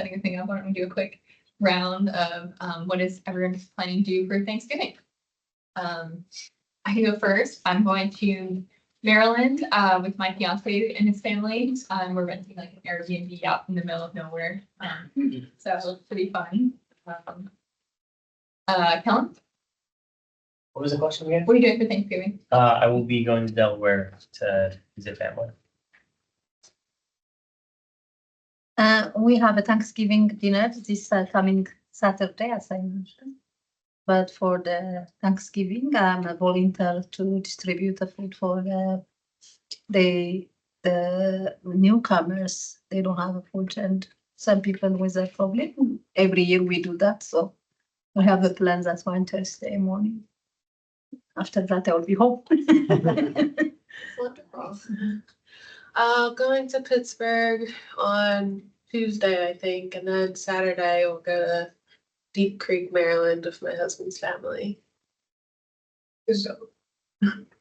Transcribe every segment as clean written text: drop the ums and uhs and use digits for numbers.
setting a thing up, why don't we do a quick round of what is everyone planning to do for Thanksgiving? I can go first. I'm going to Maryland with my fiance and his family. We're renting like an Airbnb out in the middle of nowhere. So it should be fun. Kellen, What was the question again? what are you doing for Thanksgiving? I will be going to Delaware to visit family. We have a Thanksgiving dinner this coming Saturday, as I mentioned. But for the Thanksgiving, I'm a volunteer to distribute the food for the newcomers. They don't have a food, and some people with a problem. Every year we do that, so we have the plans. That's why on Thursday morning. After that, I will be home. Wonderful. Going to Pittsburgh on Tuesday, I think, and then Saturday we'll go to Deep Creek, Maryland with my husband's family. So,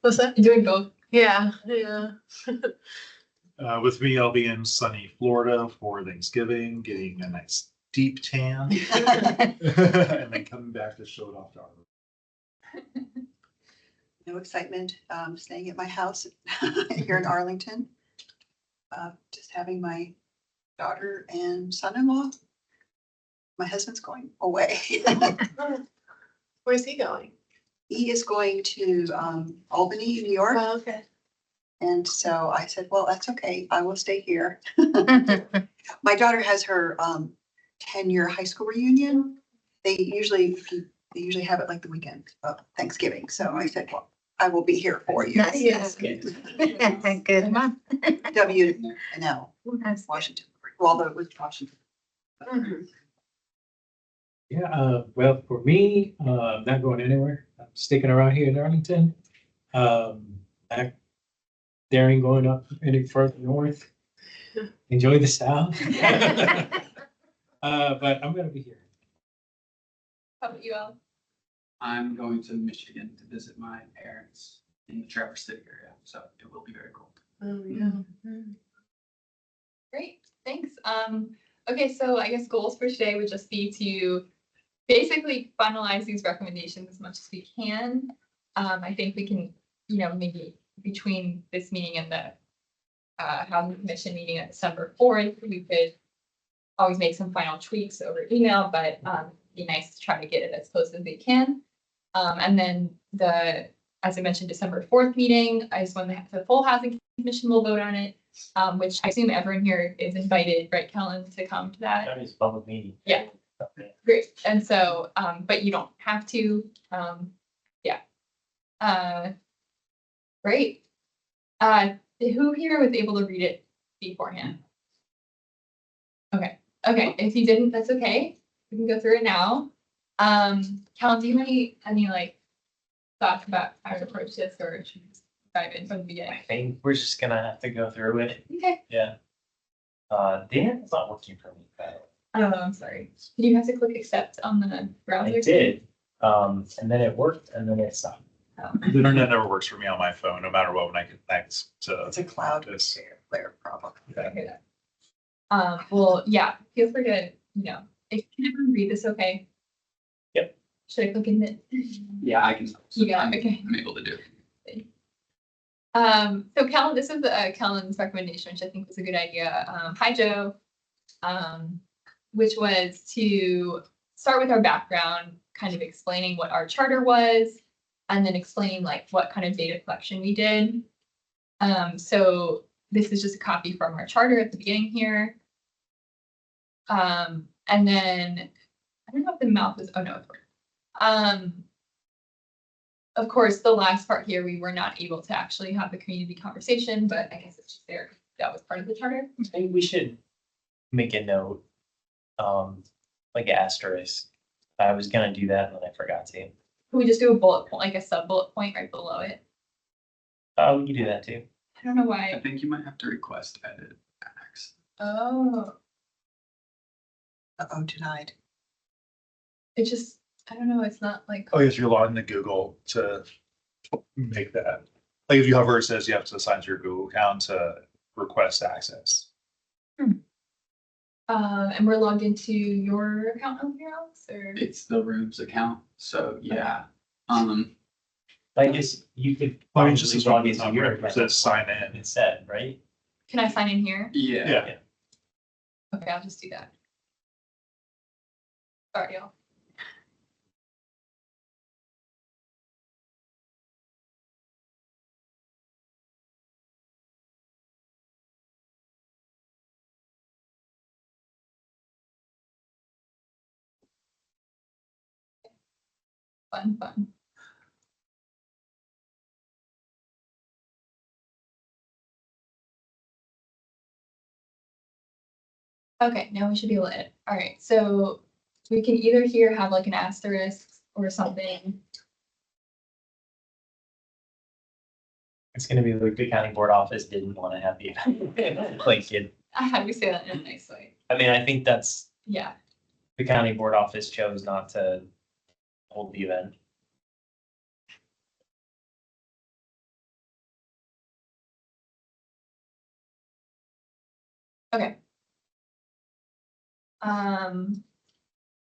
what's that? You're doing both. Yeah. With me, I'll be in sunny Florida for Thanksgiving, getting a nice deep tan, and then coming back to show it off to Arlington. No excitement, staying at my house here in Arlington. Just having my daughter and son-in-law. My husband's going away. Where's he going? He is going to Albany, New York. Oh, okay. And so I said, well, that's okay. I will stay here. My daughter has her 10-year high school reunion. They usually have it like the weekend of Thanksgiving. So I said, well, I will be here for you. Nice. Yes. Good man. W&L, Nice. Washington. Well, it was Washington. Mhm. Yeah, well, for me, I'm not going anywhere. I'm sticking around here in Arlington. Back daring going up any further north. Enjoy the south. But I'm gonna be here. How about you, Al? I'm going to Michigan to visit my parents in the Traverse City area, so it will be very cold. Oh, yeah. Great, thanks. Okay, so I guess goals for today would just be to basically finalize these recommendations as much as we can. I think we can, maybe between this meeting and the Housing Commission meeting on December 4th, we could always make some final tweaks over email, but it'd be nice to try to get it as close as we can. And then as I mentioned, December 4th meeting, I just want the full Housing Commission will vote on it, which I assume everyone here is invited, right, Kellen, to come to that? That is a public meeting. Yeah. Okay. Great. And so, but you don't have to. Great. Who here was able to read it beforehand? Okay. If you didn't, that's okay. We can go through it now. Kellen, do you have any like thoughts about how to approach this, or should we just dive in from the beginning? I think we're just gonna have to go through it. Okay. Yeah. The internet's not working for me. Oh, I'm sorry. Did you have to click accept on the browser? I did. And then it worked, and then it stopped. Oh. The internet never works for me on my phone, no matter what, when I connect to. It's a cloud this. layer problem. I hear that. Well, yeah, feel free to, if can everyone read this okay? Yep. Should I click in it? Yeah, I can. You got it, okay. I'm able to do it. So Kellen, this is Kellen's recommendation, which I think was a good idea. Hi, Joe. Which was to start with our background, kind of explaining what our charter was, and then explaining like what kind of data collection we did. So this is just a copy from our charter at the beginning here. And then I don't know if the mouth is, oh no, it's working. Of course, the last part here, we were not able to actually have the community conversation, but I guess it's just there. That was part of the charter. I think we should make a note, like an asterisk. I was gonna do that and then I forgot to. Can we just do a bullet point, like a sub bullet point right below it? We can do that too. I don't know I why. think you might have to request edit access. Oh, Uh-oh, denied. it just, I don't know. It's not like, Oh, yes, you're logging to Google to make that. Like if you hover, it says you have to assign to your Google account to request access. And we're logged into your account over here, Alex, or? It's the rooms account, so yeah. I guess you could. I mean, just probably as log long as into your it account says sign in. instead, right? Can I sign in here? Yeah. Yeah. Okay, I'll just do that. Sorry, y'all. Fun. Okay, now we should be able to edit. All right, so we can either here have like an asterisk or something. It's gonna be like the county board office didn't want to have the event. Like it, How do we say that in a nice way? I mean, I think that's, Yeah, the county board office chose not to hold the event. okay.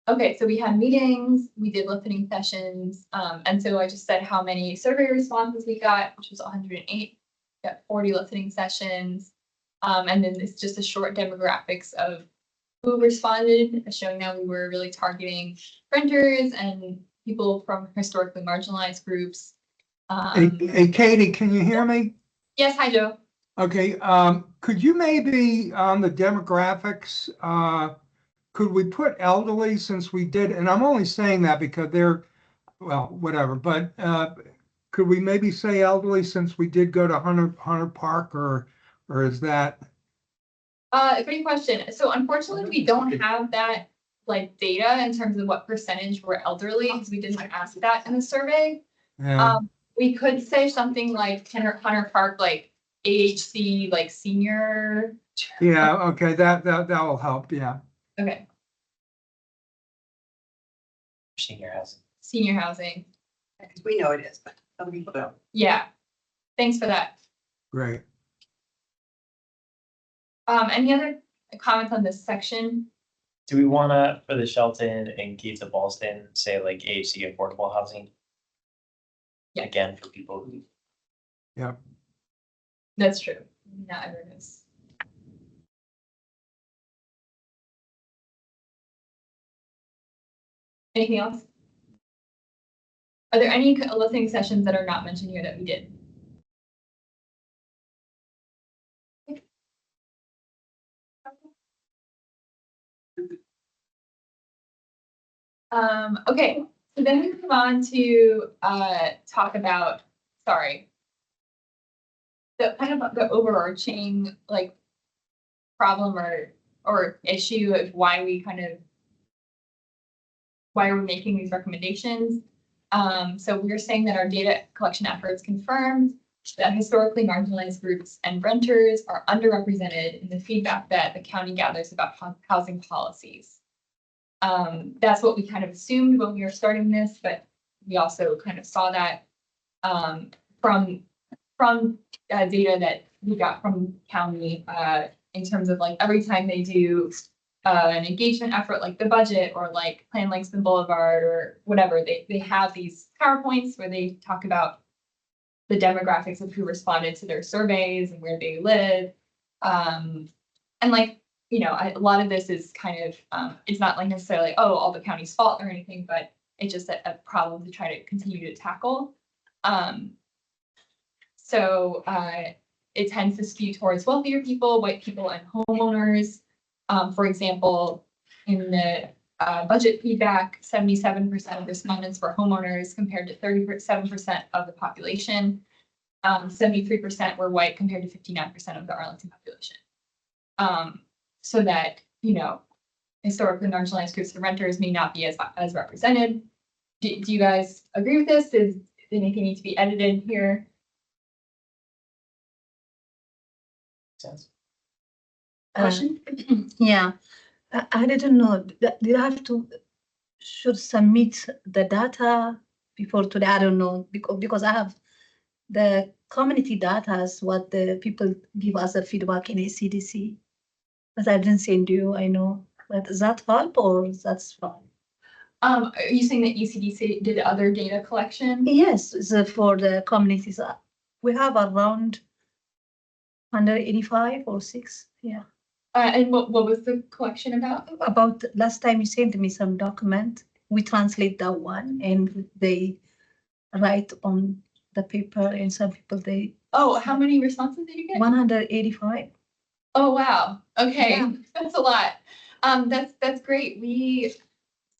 Okay, so we had meetings, we did listening sessions, and so I just said how many survey responses we got, which was 108. Got 40 listening sessions. And then it's just a short demographics of who responded, showing that we were really targeting renters and people from historically marginalized groups. Hey, Katie, can you hear me? Yes, hi, Joe. Okay, could you maybe on the demographics, could we put elderly since we did, and I'm only saying that because they're, well, whatever, but could we maybe say elderly since we did go to Hunter Park or is that? Great question. So unfortunately, we don't have that like data in terms of what percentage were elderly, because we didn't ask that in the survey. Yeah, We could say something like Hunter Park, like AHC, like senior. yeah, okay, that will help, yeah. Okay, Senior housing. senior housing. Because we know it is, but other people don't. Yeah. Thanks for that. Great. Any other comments on this section? Do we wanna, for the Shelton and Keith of Ballston, say like AHC affordable housing? Yeah. Again, for people who, That's true. Not everyone is. Anything else? Are there any listening sessions that are not mentioned here that we did? Okay, so then we move on to talk about, sorry. The kind of the overarching like problem or issue of why we kind of why we're making these recommendations. So we're saying that our data collection efforts confirmed that historically marginalized groups and renters are underrepresented in the feedback that the county gathers about housing policies. That's what we kind of assumed when we were starting this, but we also kind of saw that from data that we got from county in terms of like every time they do an engagement effort like the budget or like Plan Langston Boulevard or whatever, they have these PowerPoints where they talk about the demographics of who responded to their surveys and where they live. And like, you know, a lot of this is kind of, it's not like necessarily, oh, all the county's fault or anything, but it's just a problem to try to continue to tackle. So it tends to skew towards wealthier people, white people, and homeowners. For example, in the budget feedback, 77% of respondents were homeowners compared to 37% of the population. 73% were white compared to 59% of the Arlington population. So that, you know, historically marginalized groups and renters may not be as represented. Do you guys agree with this? Does anything need to be edited here? sense. Question? Yeah, I didn't know, did I have to, should submit the data before today? I don't know, because I have the community data is what the people give us a feedback in ACDC. But I didn't send you, I know, but does that help or that's fine? Are you saying that ECDC did other data collection? Yes, for the communities, we have around 185 or 6, yeah. And what was the collection about? About last time you sent me some document, we translate that one and they write on the paper and some people they Oh, how many responses did you get? 185. Oh, wow. Okay, Yeah. that's a lot. That's great. We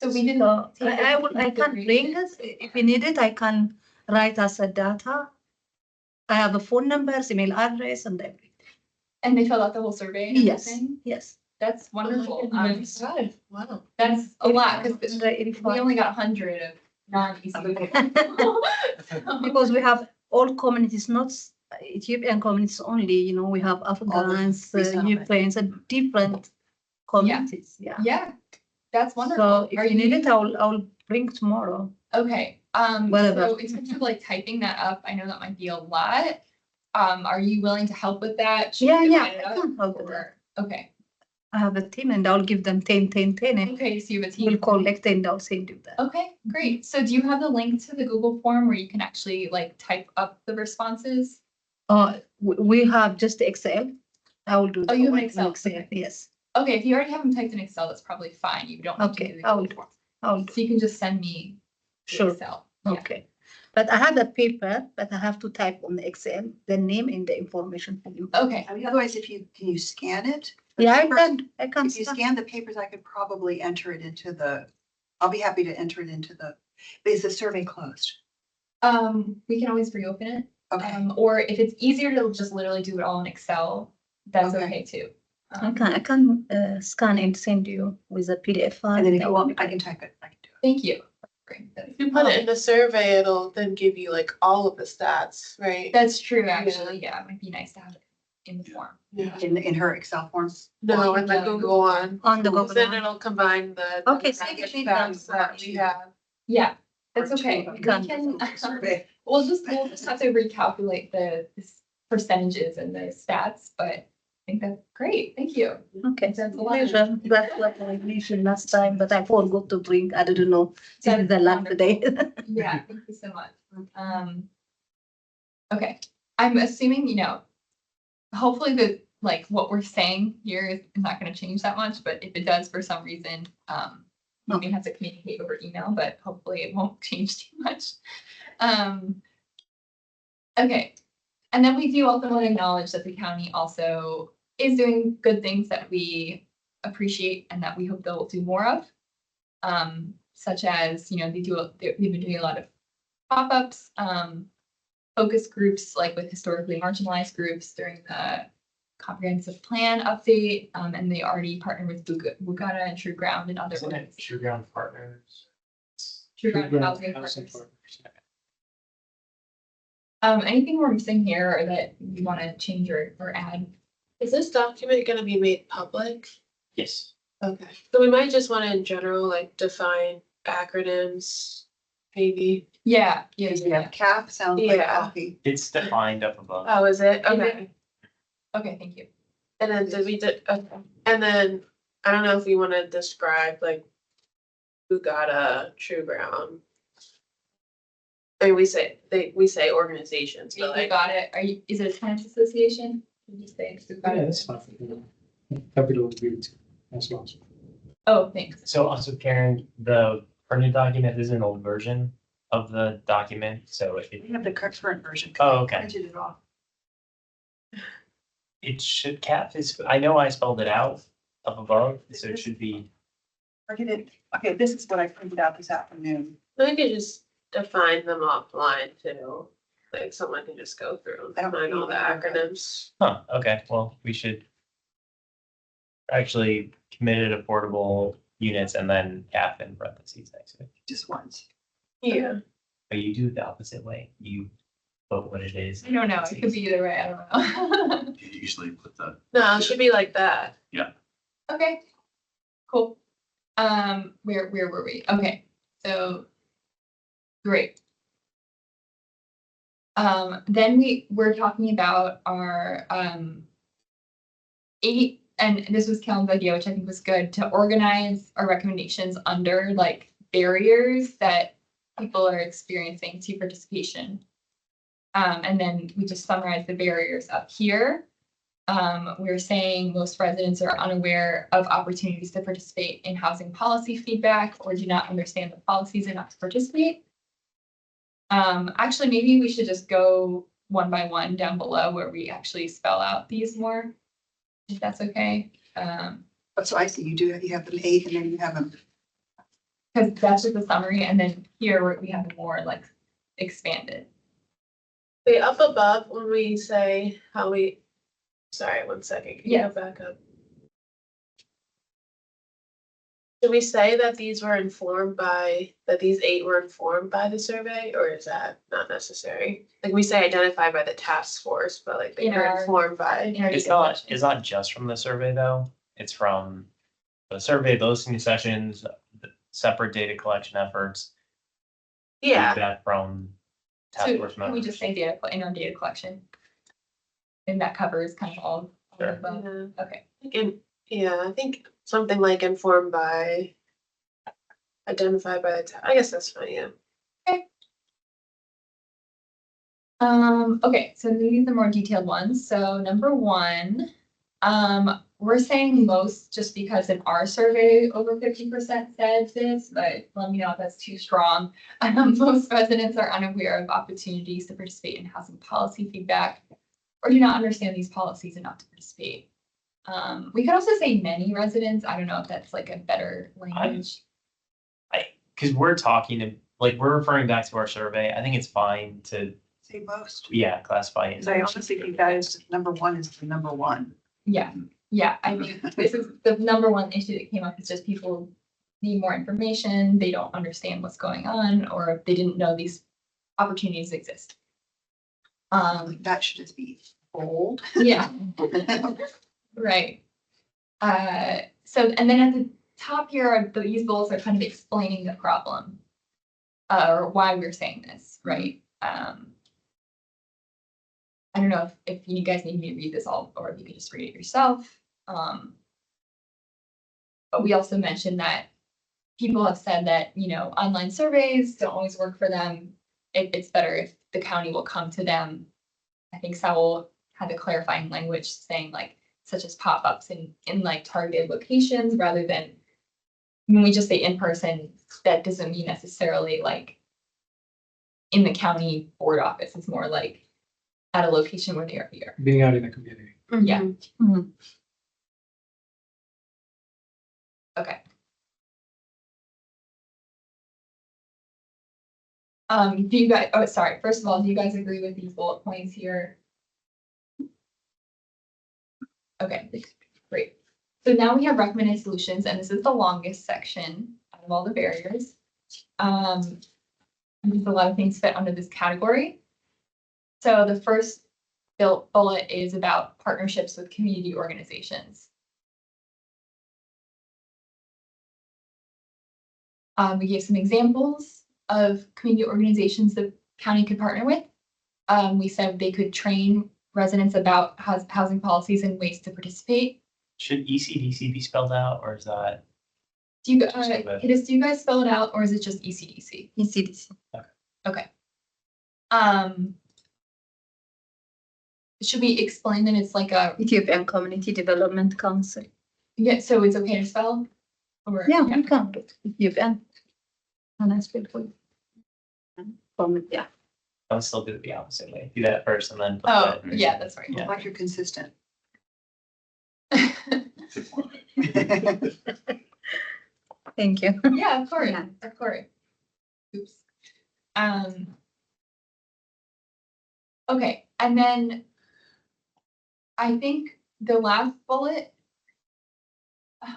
didn't. So take I into will, I can bring consideration- it, if you need it, I can write as a data. I have a phone numbers, email address and everything. And they filled out the whole survey and Yes, everything? yes. That's wonderful. Wow. That's a lot, because we 185. only got 100 of non-ECD. Because we have all communities, not Ethiopian communities only, you know, we have Afghans, resettlement. Ukrainians, and different communities, yeah. Yeah, that's So wonderful. if you need it, I'll bring tomorrow. Okay, Whatever. so in terms of like typing that up, I know that might be a lot. Are you willing to help with that? Should we Yeah, divide it I up, can help with or- that. Okay, I have a team and I'll give them 10, 10, 10, and okay, so you have a team. we'll collect and I'll send you that. Okay, great. So do you have the link to the Google form where you can actually like type up the responses? We have just Excel. I will do Oh, that you have one an in Excel, Excel, okay. yes. Okay, if you already have them typed in Excel, that's probably fine. You don't need to Okay, do the I'll Google do. form. I'll do. So you can just send me the Sure. Excel. Yeah. Okay. But I have a paper, but I have to type on the Excel, the name and the information for you. Okay, I mean, otherwise, can you scan it? Yeah, I Papers- can. If you scan the papers, I could probably enter it into I'll be happy to enter it into but is the survey closed? we can always reopen it. Okay, Or if it's easier to just literally do it all in Excel, that's Okay. okay too. I can scan and send you with a PDF file. and then if That you will want, be I great. can type it, I can do it. Thank you. Great. If you put it in the survey, it'll then give you like all of the stats, right? That's true, actually. Yeah, it might be nice to have it in the form. Yeah. In her Excel form. No, in the Google one. On the Because Google then one. it'll combine the. Okay, so demographic you need stats them. that we have. Yeah, that's Or okay. two. We can, Survey. we'll just have to recalculate the percentages and the stats, but I think that's great. Thank you. Okay, That's a lot. pleasure. That's what I mentioned last time, but I forgot to bring, I didn't know. This is the That's last day. Yeah, thank you so much. Okay, I'm assuming, hopefully like what we're saying here is not gonna change that much, but if it does for some reason, we may have to communicate over email, but hopefully it won't change too much. Okay, and then we do also want to acknowledge that the county also is doing good things that we appreciate and that we hope they'll do more of. Such as, they've been doing a lot of pop-ups, focus groups, like with historically marginalized groups during the comprehensive plan update, and they already partnered with Bugata and True Ground and other Isn't it organizations. True Ground Partners? True Ground Housing Partners. Anything we're missing here or that you want to change or add? Is this document gonna be made public? Yes. Okay, so we might just wanna in general, like define acronyms, maybe. Yeah. Yeah, CAP sounds like Yeah. coffee. It's defined up above. Oh, is it? Is Okay. Okay, thank you. And then okay, and then I don't know if we wanna describe like Bugata, True Ground. I mean, we say organizations, but You like, got it. Is it a tenants association? Did you say? We've got Yeah, it. that's fine. Happy to agree with you as well. Oh, thanks. So also Karen, the printed document is an old version of the document, so We have the current version. Oh, okay. I printed it off. it should cap is, I know I spelled it out up above, so it should be, Okay, this is what I printed out this afternoon. I could just define them offline too. Like someone can just go through I and don't find all the remember. acronyms. okay, well, we should actually committed affordable units and then cap in parentheses next to it. Just once. Yeah. But you do it the opposite way. You put what it is. I don't know. It could be either way. I don't know. You usually put the, No, it should be like that. Okay, cool. Where were we? Okay, so great. Then we're talking about our and this was Kellen's idea, which I think was good, to organize our recommendations under like barriers that people are experiencing to participation. And then we just summarize the barriers up here. We're saying most residents are unaware of opportunities to participate in housing policy feedback or do not understand the policies enough to participate. Actually, maybe we should just go one by one down below where we actually spell out these more, if that's okay. So I see you have them 8 and then you have them. Because that's just a summary, and then here we have more like expanded. Wait, up above when we say how we, sorry, one second, can you go back up? Did we say that these were informed by, that these 8 were informed by the survey, or is that not necessary? Like we say identified by the task force, but like they In were our- informed by. In our It's not just from the survey though. It's from the survey, the listening sessions, the separate data collection efforts, Yeah, feedback from task So force can we members. just say data in our data collection? And that covers kind of all of Sure. the above. Okay. yeah, I think something like informed by, identified by the, I guess that's fine, yeah. Okay, so these are the more detailed ones. So number 1, we're saying most just because in our survey, over 50% said this, but let me know if that's too strong. Most residents are unaware of opportunities to participate in housing policy feedback or do not understand these policies enough to participate. We could also say many residents. I don't know if that's like a better language. Because we're talking, like, we're referring back to our survey. I think it's fine to, Say most. yeah, classify it. Because I honestly think that is number 1 is the number 1. Yeah, I mean, this is the number 1 issue that came up is just people need more information. They don't understand what's going on, or they didn't know these opportunities exist. That should just be bold. Yeah, right. So, and then at the top here, these bullets are kind of explaining the problem, or why we're saying this, right? I don't know if you guys need me to read this all, or if you can just read it yourself. But we also mentioned that people have said that, online surveys don't always work for them. It's better if the county will come to them. I think Saul had a clarifying language saying like, such as pop-ups in like targeted locations rather than when we just say in person, that doesn't mean necessarily like in the county board office. It's more like at a location where they are here. Being out in the community. Yeah. Mhm. Okay. Do you guys, oh, sorry, first of all, do you guys agree with these bullet points here? Okay, great. So now we have recommended solutions, and this is the longest section out of all the barriers. There's a lot of things fit under this category. So the first bullet is about partnerships with community organizations. We gave some examples of community organizations the county could partner with. We said they could train residents about housing policies and ways to participate. Should ECDC be spelled out, or is that? Do you, Just a bit. do you guys spell it out, or is it just ECDC? ECDC. Okay. Should we explain that it's like a, Ethiopian Community Development Council. yeah, so it's okay to spell? Or, Yeah, we can put Ethiopian. And I spell for you. Yeah. I would still do it the opposite way. Do that first and then. put Oh, that- yeah, that's right. Yeah. Like you're consistent. Thank you. Yeah, of course, Yeah. of course. Oops. Okay, and then I think the last bullet,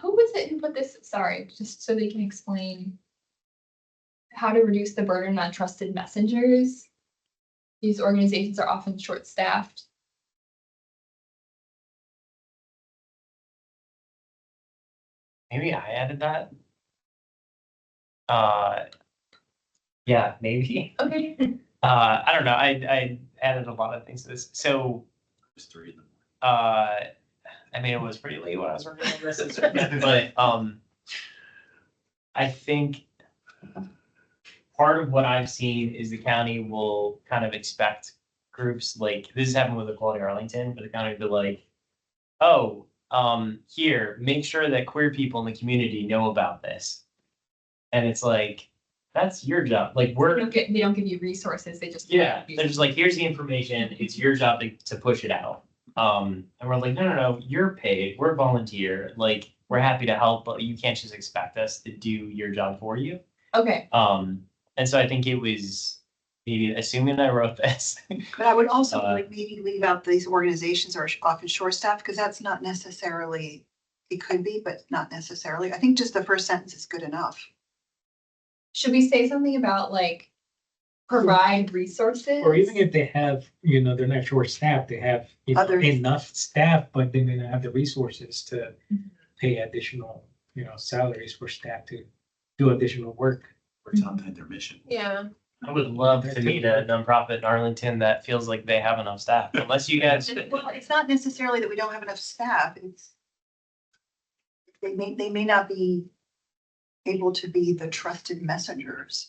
who was it who put this, sorry, just so they can explain how to reduce the burden on trusted messengers. These organizations are often short-staffed. Maybe I added that. Yeah, maybe. Okay. I don't know. I added a lot of things to this. So, There's 3 of them. I mean, it was pretty late when I was working on this, but, I think part of what I've seen is the county will kind of expect groups, like, this has happened with Equality Arlington, but the county will be like, oh, here, make sure that queer people in the community know about this. And it's like, that's your job, like, They don't give you resources, they just. yeah, they're just like, here's the information, it's your job to push it out. And we're like, no, you're paid, we're volunteer, like, we're happy to help, but you can't just expect us to do your job for you. Okay, And so I think it was, maybe assuming I wrote this. But I would also like maybe leave out these organizations are often short-staffed, because that's not necessarily, it could be, but not necessarily. I think just the first sentence is good enough. should we say something about like provide resources? Or even if they have, they're not short staffed, they have Others. enough staff, but they may not have the resources to pay additional, salaries for staff to do additional work. Or it's outside their mission. Yeah. I would love to meet a nonprofit in Arlington that feels like they have enough staff, unless you guys. Well, it's not necessarily that we don't have enough staff. It's they may not be able to be the trusted messengers.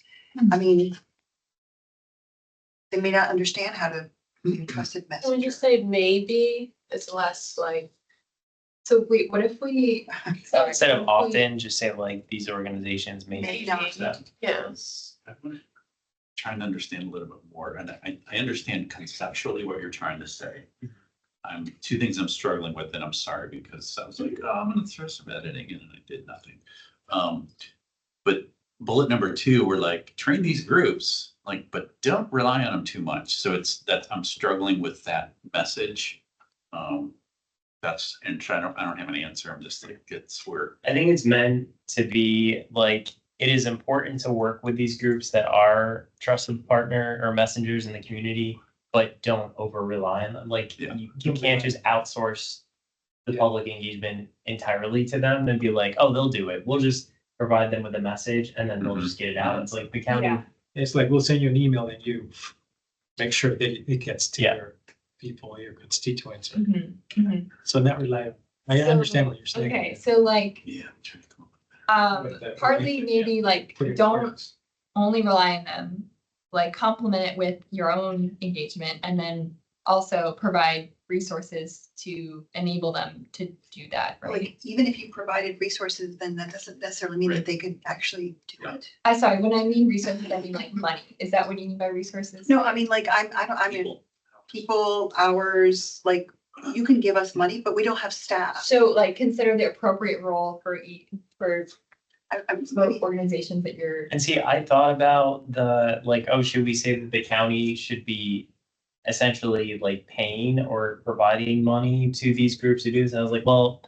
I mean, they may not understand how to be a trusted Can we messenger. just say maybe? It's less like, So wait, what if we? sorry, Instead of what if we- often, just say like these organizations may. May not. yes. I'm trying to understand a little bit more, and I understand conceptually what you're trying to say. Two things I'm struggling with, and I'm sorry, because I was like, oh, I'm gonna throw some editing in, and I did nothing. But bullet number 2, we're like, train these groups, like, but don't rely on them too much. So it's that I'm struggling with that message. And I don't have an answer. I'm just like, it's where. I think it's meant to be like, it is important to work with these groups that are trusted partner or messengers in the community, but don't over rely on them. Like, Yeah. you can't just outsource the Yeah. public engagement entirely to them and be like, oh, they'll do it. We'll just provide them with a message and then they'll just get it out. It's like the county. Yeah. It's like, we'll send you an email and you make sure that it gets to Yeah. your people, your constituents. Mhm, mhm. So not reliable. I So, understand what you're saying. Okay, so like, Yeah, I'm trying to come up with With that partly organization, maybe like, Put it don't first. only rely on them, like complement it with your own engagement and then also provide resources to enable them to do that, right? Like, even if you provided resources, then that doesn't necessarily mean that they could actually do Yeah. it. I sorry, when I mean resources, I mean like money. Is that what you mean by resources? No, I mean, like, I mean, people, hours, like, you can give us money, but we don't have staff. So like consider the appropriate role for I'm both organizations that you're. And see, I thought about the, like, oh, should we say that the county should be essentially like paying or providing money to these groups to do this? And I was like, well,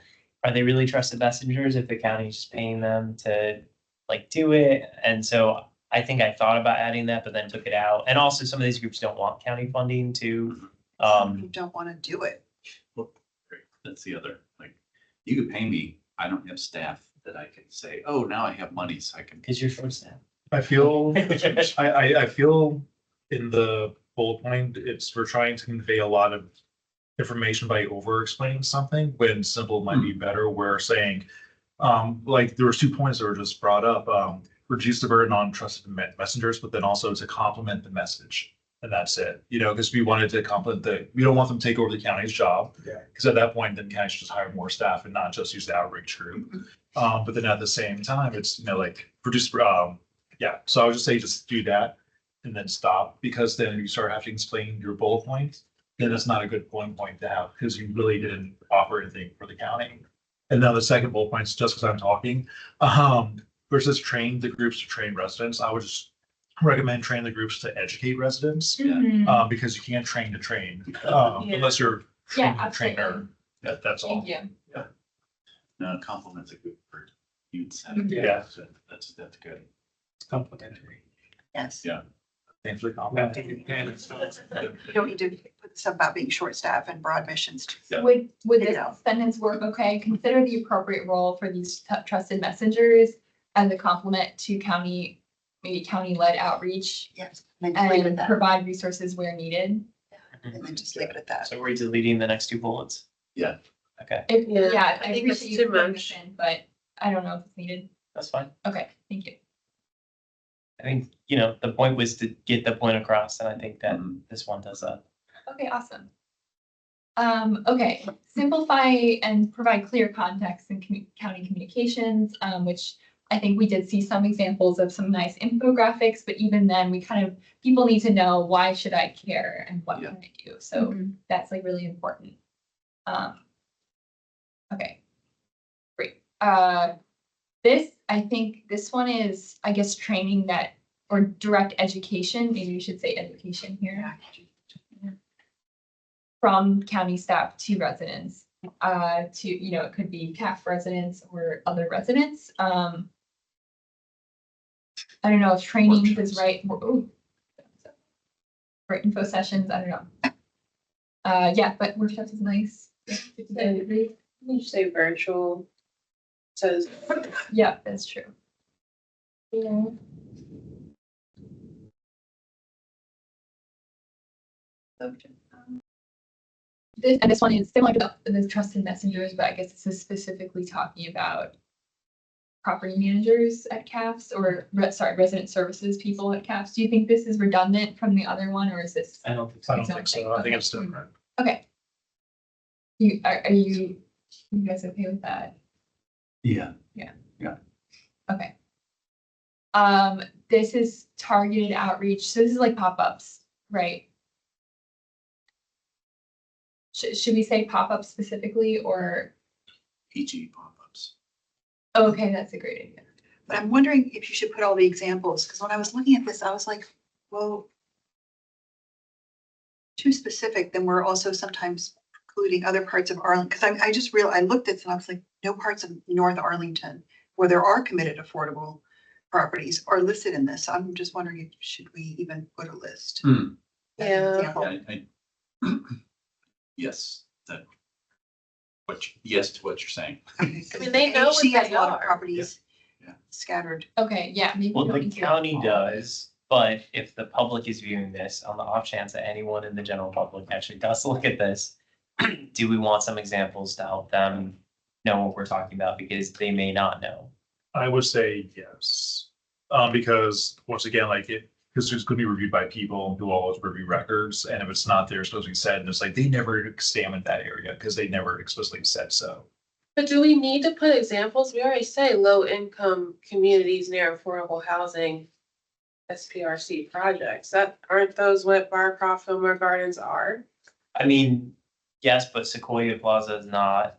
are they really trusted messengers if the county's just paying them to like do it? And so I think I thought about adding that, but then took it out. And also some of these groups don't want county funding to, You don't want to do it. Well, great. That's the other, like, you could pay me. I don't have staff that I can say, oh, now I have money, so I can. because you're short staffed. I feel, I feel in the bullet point, we're trying to convey a lot of information by over explaining something when simple might be better. We're saying, like, there was 2 points that were just brought up, reduce the burden on trusted messengers, but then also to complement the message. And that's it, because we wanted to complement we don't want them to take over the county's job. Yeah. Because at that point, then county should just hire more staff and not just use the outreach group. But then at the same time, it's, like produce, yeah, so I would just say just do that and then stop, because then you start having to explain your bullet points. Then it's not a good bullet point to have, because you really didn't offer anything for the county. And then the second bullet point is just because I'm talking, versus train the groups to train residents, I would just recommend train the groups to educate residents, Mhm. because you can't train to train, Yeah. unless you're Yeah, training a trainer. absolutely. That's all. Thank you. No, compliments a good word. You'd said. Yeah. So that's good. It's complimentary. Yes. Yeah. Thanks for the Well, compliment. You don't need to put stuff about being short staffed and broad missions. Yeah. Would Take it this out. sentence work? Okay, consider the appropriate role for these trusted messengers and the complement to maybe county-led outreach Yes. And then just leave it at and that. provide resources where needed. And then just leave it at that. So we're deleting the next 2 bullets. Yeah. Okay, Yeah, I think that's appreciate you too putting this much. in, but I don't know if it's needed. that's fine. Okay, thank you. I think, the point was to get the point across, and I think that this one does that. Okay, awesome. Okay, simplify and provide clear context in county communications, which I think we did see some examples of some nice infographics, but even then we people need to know, why should I care and what can I do? So that's like really important. Okay, great. I think this one is, I guess, training that, or direct education, maybe you should say education here. From county staff to residents, it could be CAF residents or other residents. I don't know if training is right. For info sessions, I don't know. Yeah, but workshops is nice. You say virtual. Says. Yeah, that's true. Yeah. This one is similar to the trusted messengers, but I guess this is specifically talking about property managers at CAFs, or resident services people at CAFs. Do you think this is redundant from the other one, or is this? I don't think I so. don't think so. I think it's different. Okay. Are you guys okay with that? Yeah. Okay. This is targeted outreach. So this is like pop-ups, right? Should we say pop-ups specifically, or? PG pop-ups. Okay, that's a great idea. But I'm wondering if you should put all the examples, because when I was looking at this, I was like, well, too specific, then we're also sometimes including other parts of Arlington, because I just I looked at it and I was like, no parts of North Arlington where there are committed affordable properties are listed in this. I'm just wondering if should we even put a list? as an Yeah. example. Yes, yes to what you're saying. Okay, I mean, they know what she has they a lot of are. properties Yeah. scattered. Okay, yeah, maybe. Well, we don't the need to county all. does, but if the public is viewing this, on the off chance that anyone in the general public actually does look at this, do we want some examples to help them know what we're talking about, because they may not know? I would say yes. Because once again, because it's gonna be reviewed by people who always review records, and if it's not there, it's supposed to be said, and it's like, they never examined that area, because they never explicitly said so. But do we need to put examples? We already say low income communities near affordable housing. SPRC projects, aren't those what Barcroft Fillmore Gardens are? I mean, yes, but Sequoia Plaza is not,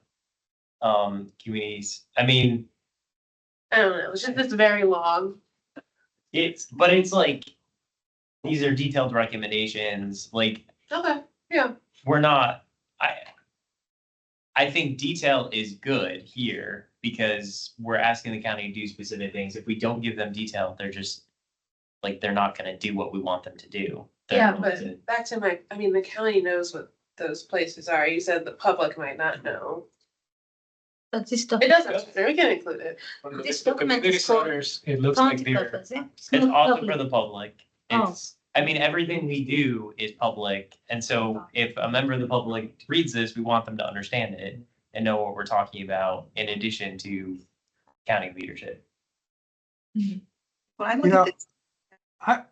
communities, I mean, I don't know, it's very long. it's like, these are detailed recommendations, like, Okay, yeah. we're not, I think detail is good here, because we're asking the county to do specific things. If we don't give them detail, they're just, like, they're not gonna do what we want them to do. They're Yeah, going but to- back to the county knows what those places are. You said the public might not know. But this It document, doesn't, matter. We can include it. This The document community is for centers, it looks like county they're, purpose, yeah? It's not also public. for the public. Oh. It's, I mean, everything we do is public, and so if a member of the public reads this, we want them to understand it and know what we're talking about, in addition to county leadership. When I You look know, at this,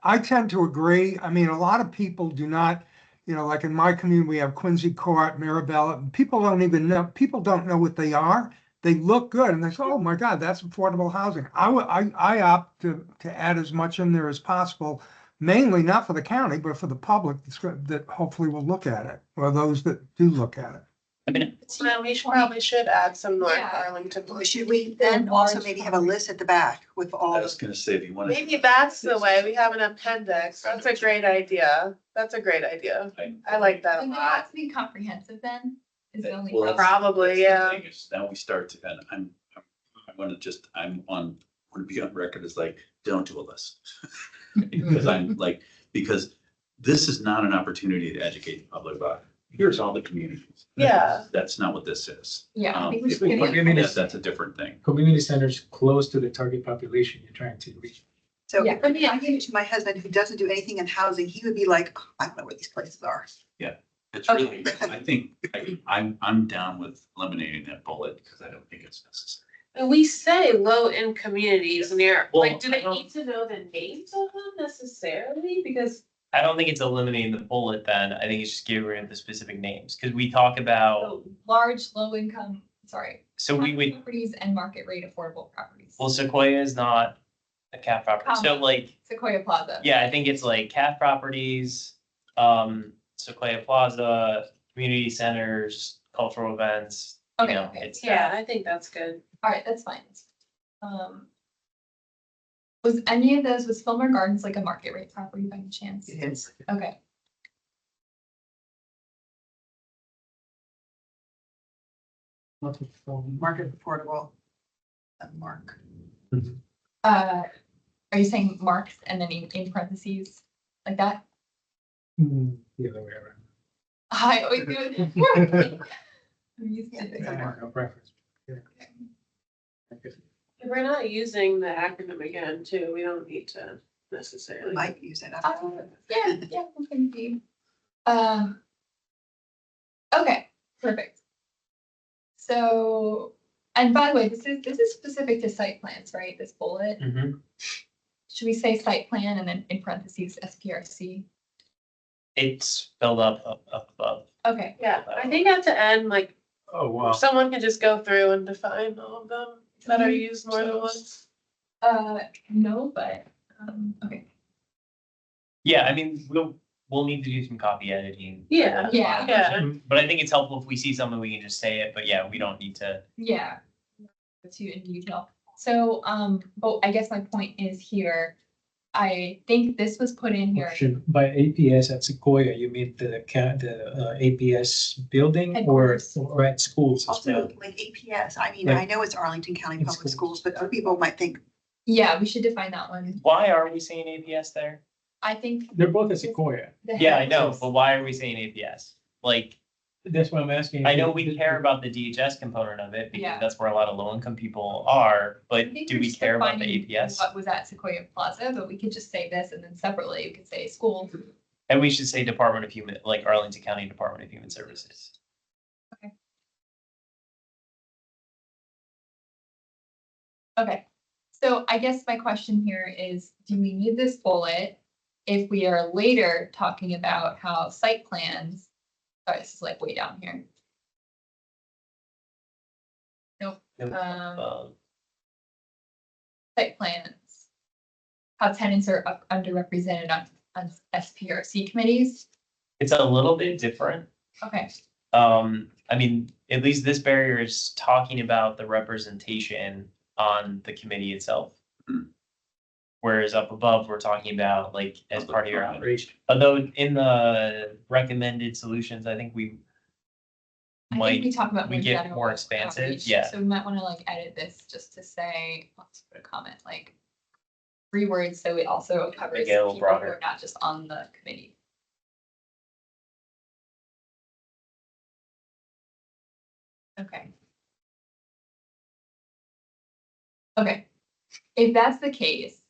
I tend to agree. I mean, a lot of people do not, like in my community, we have Quincy Court, Maribel, and people don't even know, people don't know what they are. They look good and they say, oh my God, that's affordable housing. I opt to add as much in there as possible, mainly not for the county, but for the public that hopefully will look at it, or those that do look at it. I mean, Well, we probably should add some North Yeah. Arlington. should we then also maybe have a list at the back with all I the was gonna say, if you want. Maybe that's the way, we have an appendix. That's a great idea. That's a great idea. I like that a And it lot. has to be comprehensive then, is the only Well, problem. Probably, yeah. Now we start to, and I want to be on record as like, don't do a list. Because I'm like, because this is not an opportunity to educate the public about, here's all the communities. Yeah. That's not what this is. Yeah, I think we If should we give look it- at this, that's a different thing. community centers close to the target population you're trying to reach. So Yeah. if I gave it to my husband who doesn't do anything in housing, he would be like, "Oh, I don't know where these places are. Yeah. It's really, I think, I'm down with eliminating that bullet because I don't think it's necessary. And we say low-end communities near, Well, like, do I they don't- need to know the names of them necessarily? Because I don't think it's eliminating the bullet then. I think it's just getting rid of the specific names, because we talk about, So large, low income, sorry. so we would, Properties and market rate affordable properties. well, Sequoia is not a CAF property. So Comma. like, Sequoia Plaza. yeah, I think it's like CAF properties, Sequoia Plaza, community centers, cultural events. You Okay, know, okay. it's yeah, that. I think that's good. All right, that's fine. Was any of those, was Fillmore Gardens like a market rate property by any chance? It is. Okay, Market affordable. Mark. are you saying marks and then in parentheses like that? The other way around. I always do it. I'm used to Yeah, it. I have no preference. Yeah. If we're not using the acronym again too, we don't need to necessarily. Might use it. Yeah, we can be. Okay, perfect. So, and by the way, this is specific to site plans, right? This bullet. Mhm. Should we say site plan and then in parentheses SPRC? It's spelled up above. Okay, Yeah, I think at the end, like, Oh, wow. someone can just go through and define all of them that are used more than once. no, but, okay, Yeah, I mean, we'll need to do some copy editing. Yeah, Yeah. yeah. But I think it's helpful if we see something, we can just say it, but yeah, we don't need to. yeah. Go too in detail. So, but I guess my point is here, I think this was put in here. By APS at Sequoia, you mean the APS building or Headquarters. at schools as Also, well? like APS, I mean, Like- I know it's Arlington County In Public schools. Schools, but other people might think, Yeah, we should define that one. Why are we saying APS there? I think. They're both at Sequoia. the Yeah, I head- know, but why are we saying APS? Like, That's what I'm asking. I know we care about the DHS component of it Yeah. because that's where a lot of low income people are, I but think do we're we just care about the defining APS? What was at Sequoia Plaza, but we could just say this and then separately, we could say school. And we should say Department of Human, like Arlington County Department of Human Services. Okay, so I guess my question here is, do we need this bullet if we are later talking about how site plans, sorry, this is like way down here. Nope, site plans. How tenants are underrepresented on SPRC committees. It's a little bit different. Okay, I mean, at least this barrier is talking about the representation on the committee itself. Whereas up above, we're talking about like as part of your outreach, although in the recommended solutions, I think we I think we might, talk about we more get general more expansive, outreach, yeah. So we might want to like edit this just to say, let's put a comment, like 3 words, so it also covers get a little people who are broader. not just on the committee. Okay. Okay, if that's the case,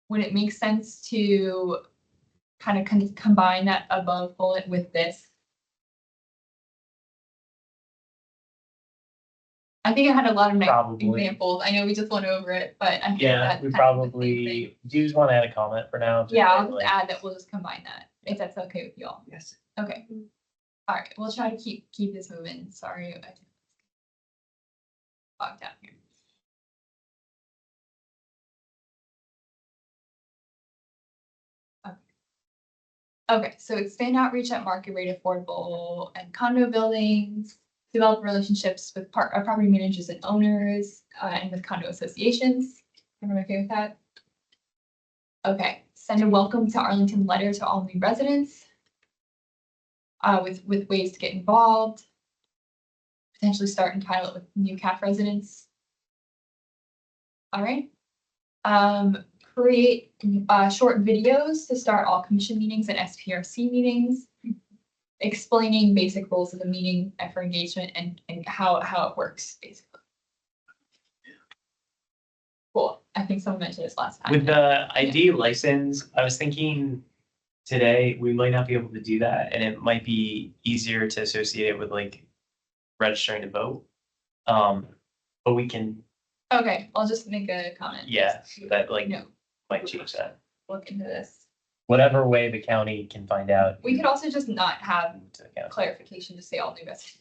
would it make sense to kind of combine that above bullet with this? I think I had a lot of nice Probably. examples. I know we just went over it, but I think yeah, that's we kind of the same thing. probably, do you just want to add a comment for now? Just Yeah, say, I'll just like, add that we'll just combine that, if that's okay with you all. yes. Okay. All right, we'll try to keep this moving. Sorry. I bogged down here. Okay, so expand outreach at market rate affordable and condo buildings, develop relationships with property managers and owners, and with condo associations. Everyone okay with that? Okay, send a welcome to Arlington letter to all new residents. With ways to get involved. Potentially start and pilot with new CAF residents. All right. Create short videos to start all commission meetings and SPRC meetings, explaining basic rules of the meeting and for engagement and how it works, basically. Cool. I think someone mentioned this last time. with the ID license, I was thinking today, we might not be able to do that, and it might be easier to associate it with like registering to vote. But we can, Okay, I'll just make a comment. yeah, that like No, might change that. look into this. Whatever way the county can find out. We could also just not have To the county. clarification, just say all new residents.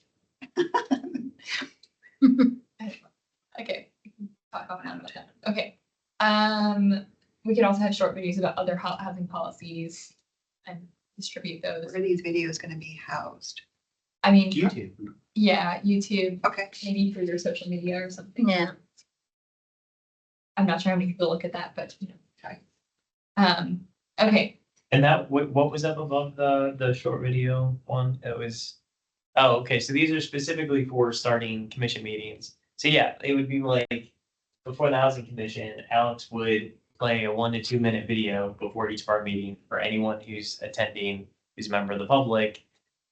Okay. we can talk offline about that. Okay. We could also have short videos about other housing policies and distribute those. Where are these videos gonna be housed? I mean, YouTube. yeah, YouTube, Okay, maybe for your social media or something. Yeah. I'm not sure how many people look at that, but you know, try. Okay, And that, what was up above the short video one? It was, oh, okay, so these are specifically for starting commission meetings. So yeah, it would be like, before the housing commission, Alex would play a 1 to 2 minute video before each of our meeting for anyone who's attending, who's a member of the public.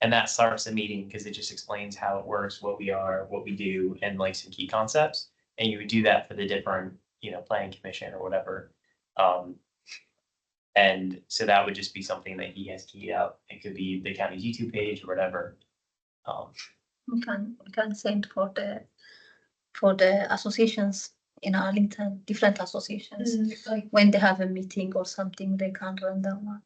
And that starts the meeting because it just explains how it works, what we are, what we do, and like some key concepts. And you would do that for the different, planning commission or whatever. And so that would just be something that he has keyed out. It could be the county's YouTube page or whatever. We can send for the associations in Arlington, different associations. like, When they have a meeting or something, they can run that one. I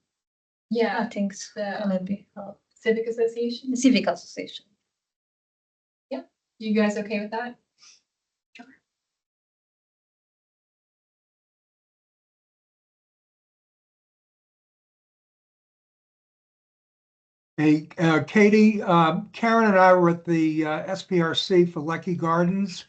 yeah, think it's the gonna be civic association. civic association. You guys okay with that? Hey, Katie, Karen and I were at the SPRC for Lecky Gardens.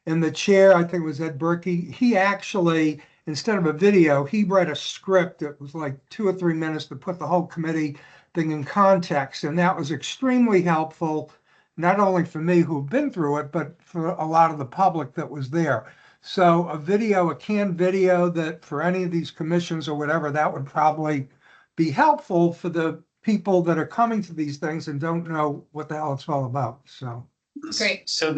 And the chair, I think it was Ed Berkey, he actually, instead of a video, he read a script that was like 2 or 3 minutes to put the whole committee thing in context. And that was extremely helpful, not only for me who've been through it, but for a lot of the public that was there. So a canned video that for any of these commissions or whatever, that would probably be helpful for the people that are coming to these things and don't know what the hell it's all about. So. Great. So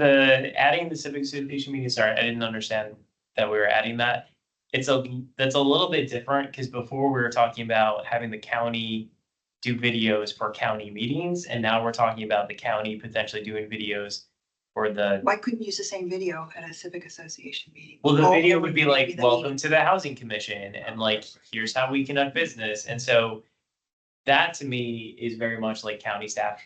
adding the civic association meeting, sorry, I didn't understand that we were adding that. That's a little bit different because before we were talking about having the county do videos for county meetings, and now we're talking about the county potentially doing videos for the. why couldn't you use the same video at a civic association meeting? Well, the All video it would be the like, meeting. welcome to the housing commission, and like, here's how we conduct business, and so. That to me is very much like county staff.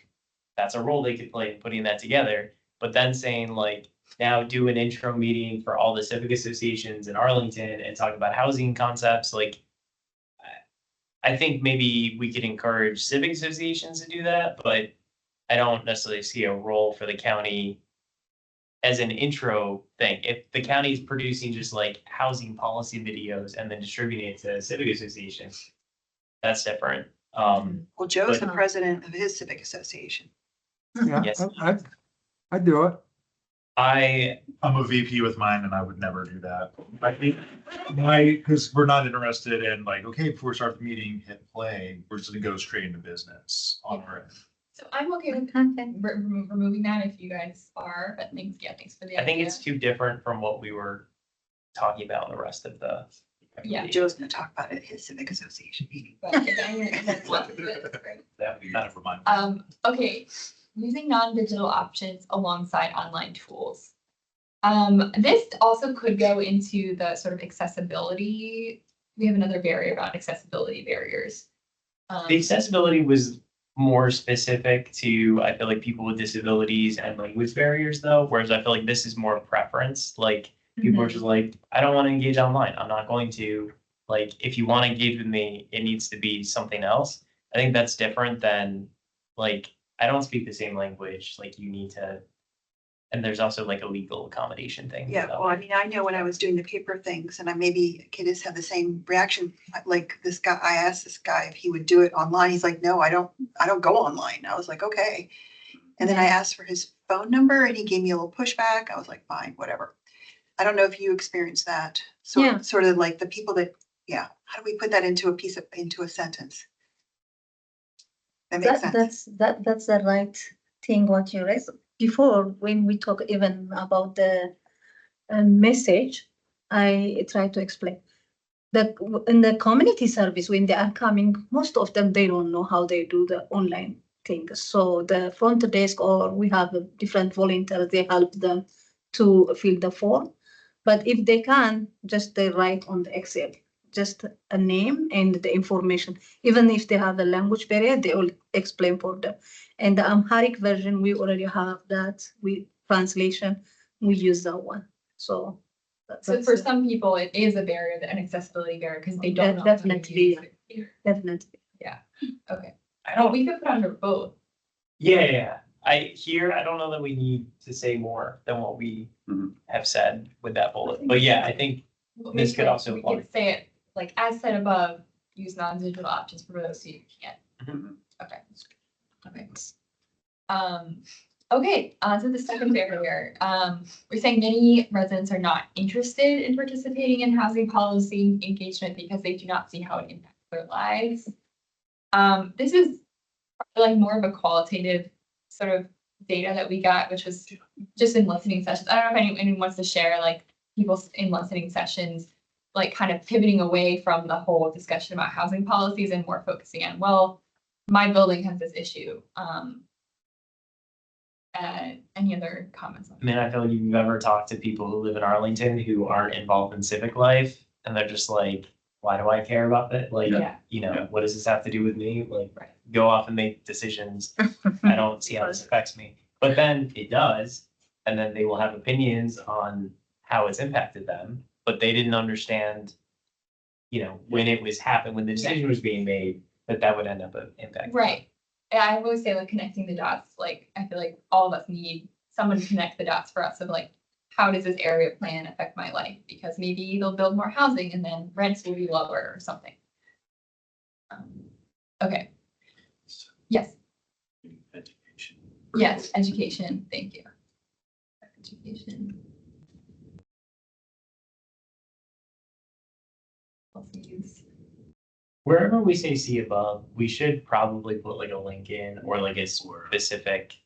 That's a role they could play in putting that together, but then saying like, now do an intro meeting for all the civic associations in Arlington and talk about housing concepts, like. I think maybe we could encourage civic associations to do that, but I don't necessarily see a role for the county. As an intro thing, if the county is producing just like housing policy videos and then distributing it to civic associations, that's different. Well, Joe's the but- president of his civic association. Yeah, Yes. I'd do it. I'm a VP with mine and I would never do that. I think because we're not interested in like, okay, before we start the meeting, hit play, we're just gonna go straight into business on our end. So I'm okay with Okay. removing that if you guys are, but thanks for the idea. I think it's too different from what we were talking about in the rest of the. Yeah. Joe's gonna talk about it at his civic association meeting. But if anyone that's left of it, that's great. That would be kind of remind. Okay, using non-digital options alongside online tools. This also could go into the sort of accessibility. We have another barrier about accessibility barriers. The accessibility was more specific to, I feel like, people with disabilities and language barriers though, whereas I feel like this is more preference, like people are just like, I don't want to engage online. I'm not going to, like, if you want to engage with me, it needs to be something else. I think that's different than like, I don't speak the same language, like you need to, and there's also like a legal accommodation thing. Yeah, well, I mean, I know when I was doing the paper things and I maybe kids had the same reaction, like this guy, I asked this guy if he would do it online. He's like, no, I don't go online. I was like, okay. And then I asked for his phone number and he gave me a little pushback. I was like, fine, whatever. I don't know if you experienced that. Yeah. Sort of like the people that, yeah, how do we put that into a sentence? That makes sense. That's the right thing what you raised. Before, when we talk even about the message, I try to explain. in the community service, when they are coming, most of them, they don't know how they do the online thing. So the front desk, or we have a different volunteers, they help them to fill the form. But if they can, just they write on the Excel, just a name and the information. Even if they have a language barrier, they will explain for them. And the Amharic version, we already have that. We translation, we use that one. So. So for some people, it is a barrier, an accessibility barrier, because they don't know. how to Definitely, use it. definitely. Okay, I but don't, we could put under both. yeah. I don't know that we need to say more than what we Mhm. have said with that bullet, but yeah, I think Well, This maybe, could like, also we apply. could say it, like, as said above, use non-digital options for those who can't. Mhm. Okay. Okay. Okay, on to the second barrier. We're saying many residents are not interested in participating in housing policy engagement because they do not see how it impacts their lives. This is like more of a qualitative sort of data that we got, which was just in listening sessions. I don't know if anyone wants to share, like, people in listening sessions, like, kind of pivoting away from the whole discussion about housing policies and more focusing on, well, my building has this issue. Any other comments on I mean, I feel like if you've ever talked to people who live in Arlington who aren't involved in civic life, and they're just like, why do I care about that? Like, Yeah. Yeah. what does this have to do with me? Like, Right. go off and make decisions. I don't see how this affects me. But then it does, and then they will have opinions on how it's impacted them, but they didn't understand, when it was when the decision was being made, that would end up impacting. Right. Yeah, I always say, like, connecting the dots, like, I feel like all of us need someone to connect the dots for us of, like, how does this area plan affect my life? Because maybe they'll build more housing and then rents will be lower or something. Okay. Yes, Education. yes, education, thank you. Education. Policies. Wherever we say see above, we should probably put like a link in or like a specific,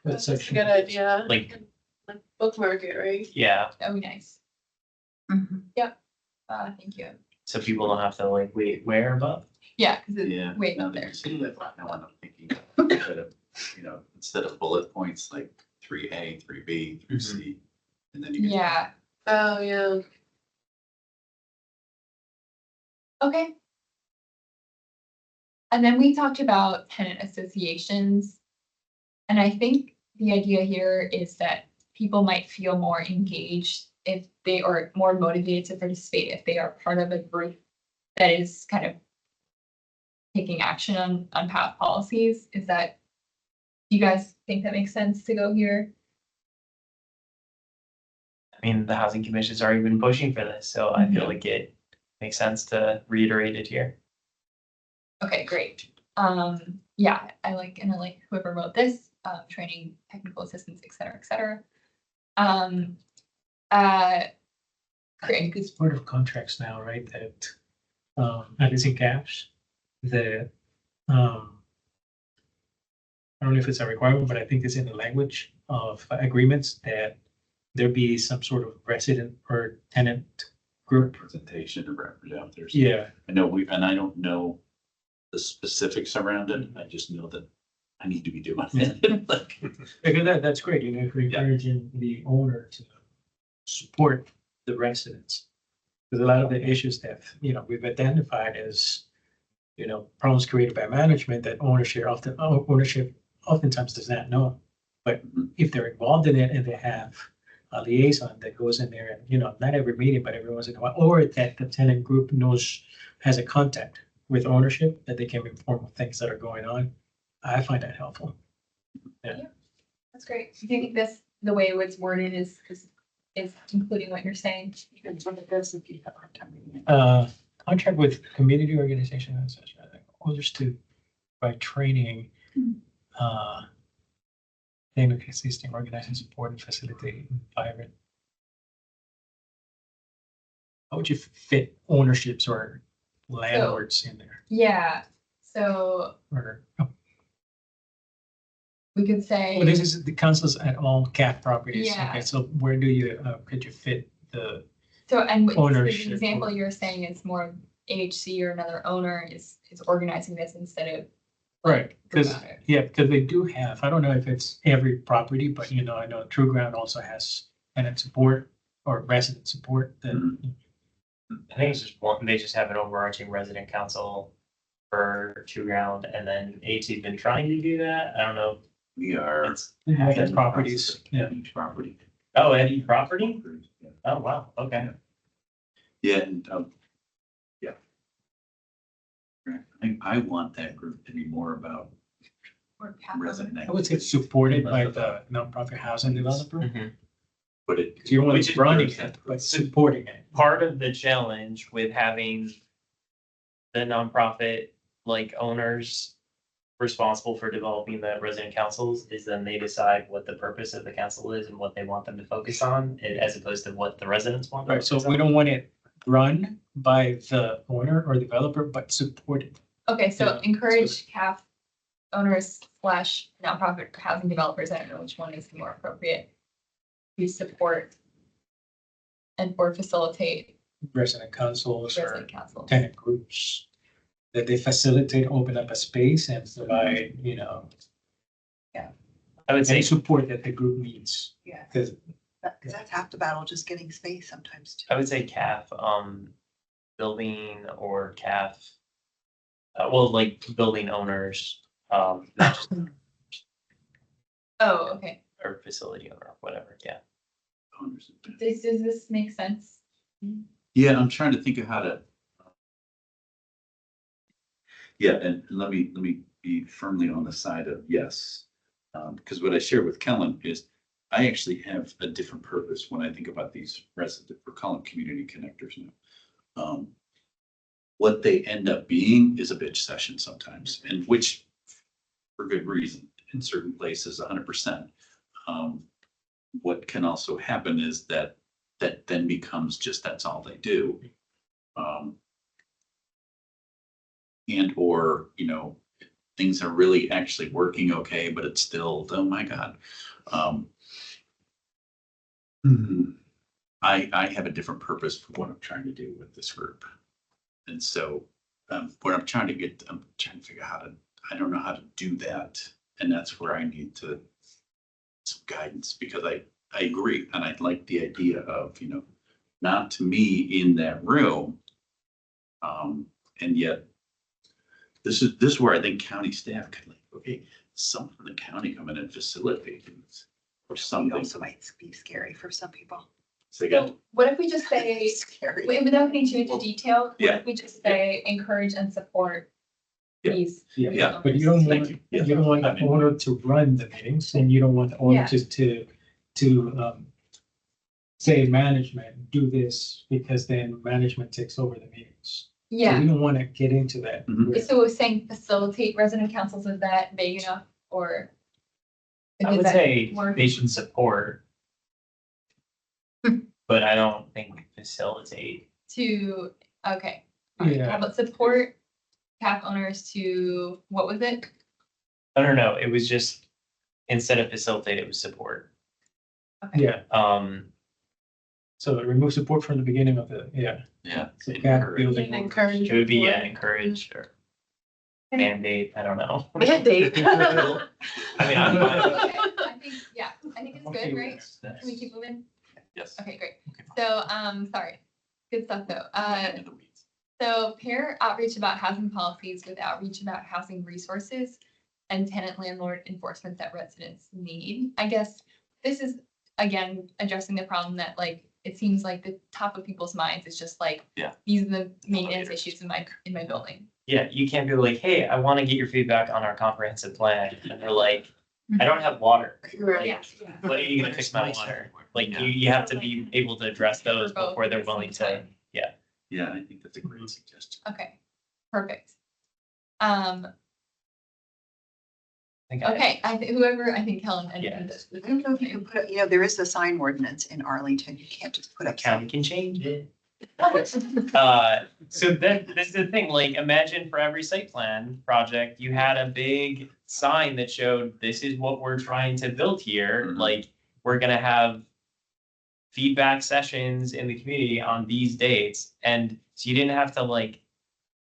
That's a good idea. like, Like bookmark it, right? yeah, That would be nice. Mhm. Thank you. so people don't have to like, wait, where above? Yeah, because Yeah. it's way Now up that there. you say that, now I'm thinking, instead of bullet points, like 3A, 3B, 3C. And then you get. Yeah, Oh, yeah. okay. And then we talked about tenant associations. And I think the idea here is that people might feel more engaged if they are more motivated to participate if they are part of a group that is kind of taking action on path policies. Do you guys think that makes sense to go here? I mean, the housing commission's already been pushing for this, so I feel like it makes sense to reiterate it here. Okay, great. Yeah, I like whoever wrote this, training, technical assistance, et cetera, et cetera. I Great. think it's part of contracts now, right, that, at least in caps, that, I don't know if it's a requirement, but I think it's in the language of agreements that there be some sort of resident or tenant group. Representation of representatives. Yeah, I know and I don't know the specifics around it. I just know that I need to be doing it. Like, because that's great, if we're Yeah. encouraging the owner to support the residents. Because a lot of the issues that, we've identified as, problems created by management that ownership oftentimes does not know. But if they're involved in it and they have a liaison that goes in there and, not every meeting, but every once in a while, or that the tenant group has a contact with ownership that they can inform of things that are going on, I find that helpful. That's great. Do you think the way it's worded is including what you're saying? Contract with community organization and such, I think, others to by training, existing organizing support and facilitate environment. How would you fit ownerships or landlords in there? Yeah, so Or, we could say. well, this is the councils at all CAF properties. Yeah. Okay, so where do you, could you fit the So, and what- so the Ownership example or- you're saying is more AHC or another owner is organizing this instead of. Right, because, Got it. yeah, because they do have, I don't know if it's every property, but you know, I know True Ground also has tenant support or resident support that. I think it's just one, they just have an overarching resident council for True Ground, and then AT's been trying to do that. I don't know. We are. It's Like happened. properties, yeah. Each property. Oh, any property? Oh, wow, okay. Yeah, and, yeah. I want that group to be more about Or capital. resident. I would say supported by the nonprofit housing developer. Mhm. But it. So you don't want Which to is running good. it, but supporting it. Part of the challenge with having the nonprofit like owners responsible for developing the resident councils is then they decide what the purpose of the council is and what they want them to focus on, as opposed to what the residents want. to Right, so focus we on. don't want it run by the owner or developer, but supported. Okay, so Yeah. encourage CAF owners / nonprofit housing developers, I don't know which one is more appropriate. To support and or facilitate Resident councils or resident councils. tenant groups. That they facilitate, open up a space and provide, you know, I would say any support that the group needs. Yeah. Because Because that's half the battle, just getting space sometimes too. I would say CAF, building or CAF. Well, like building owners, not just, Oh, okay. or facility owner, whatever, yeah. Does this make sense? Yeah, I'm trying to think of how to. Yeah, and let me be firmly on the side of yes. Because what I shared with Kellen is I actually have a different purpose when I think about these resident, we're calling community connectors now. What they end up being is a bitch session sometimes, and which for good reason in certain places, 100%. What can also happen is that then becomes just that's all they do. And or, you know, things are really actually working okay, but it's still, oh my God. I have a different purpose for what I'm trying to do with this group. And so what I'm trying to figure out I don't know how to do that. And that's where I need some guidance, because I agree. And I like the idea of, you know, not to me in that room. And yet this is where I think county staff could like, okay, someone from the county come in and facilitate things or It something. also might be scary for some people. So they got, So what if we just say, Scary. without getting too into detail, what Yeah. if we just say encourage and support Yeah. these? Yeah. But you don't Thank want, you. you don't want the owner to run the meetings, and you don't want the owner Yeah. just to say management, do this, because then management takes over the meetings. So Yeah, we don't want to get into that. Mhm. so we're saying facilitate resident councils, is that vague enough or? I does would that say work? they should support. But I don't think facilitate. To, okay. All right. Yeah. How about support CAF owners to, what was it? I don't know, it was just, instead of facilitate, it was support. Okay. Yeah, so remove support from the beginning of the, yeah. yeah. So CAF encourage. building. Encourage. It would be, yeah, support. encourage or Okay. mandate, I don't know. Mandate. I mean, I'm fine. Okay, I think, yeah, I think it's Okay good, with right? that. Can we keep moving? Yes. Okay, great. Okay, fine. So, sorry. Good stuff though. In the weeds. So pair outreach about housing policies with outreach about housing resources and tenant landlord enforcement that residents need. I guess this is, again, addressing the problem that like, it seems like the top of people's minds is just like, Yeah. these are the maintenance Elevators. issues in my building. Yeah, you can't be like, hey, I want to get your feedback on our comprehensive plan, and they're like, I don't have water. Right. Yeah. When are you gonna fix my water? Like, you have to be able to address those For both before they're at the willing same to, time. Yeah, I think that's a great suggestion. Okay, perfect. I think Okay, I think whoever, I think Helen. and- Yeah. and I don't know if you can put, you know, there is a sign ordinance in Arlington. You can't just put the up. county can change it. So this is the thing, like, imagine for every site plan project, you had a big sign that showed, this is what we're trying to build here, Mhm. like, we're gonna have feedback sessions in the community on these dates. And so you didn't have to like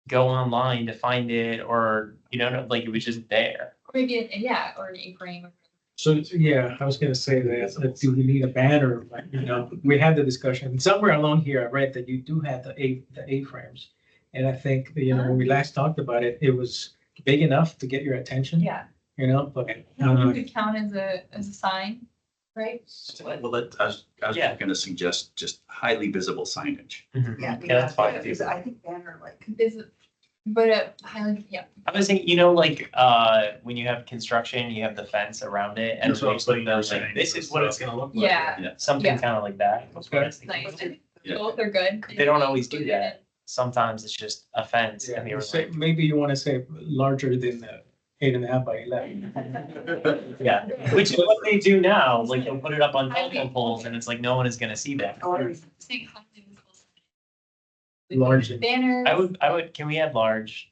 go online to find it, or, you know, like it was just there. Or maybe, yeah, or an A-frame. So, yeah, I was gonna say that do we need a banner, like, you know, we had the discussion, somewhere along here, I read that you do have the A-frames. And I think, you know, when we last talked about it, it was big enough to get your attention. Yeah. You know, but, It could count as a sign, right? Well, I was Yeah. gonna suggest just highly visible signage. Yeah. That's fine. because I think banner like, But highly, yeah. I was thinking, you know, like, when you have construction, you have the fence around it, and That's what I was thinking, those, you were like, saying, this is what it's gonna look like. Yeah. Something Yeah. kind of like that. That's what I was thinking. Nice. I think Yeah. both are good. They don't always do that. Sometimes it's just a fence, yeah, and they you were say, like, maybe you wanna say larger than 8.5 by 11. yeah, which is what they do now, like, they'll put it up on telephone poles, and it's like, no one is gonna see that. Saying highly visible Large. sign. Banners. I would, can we add large?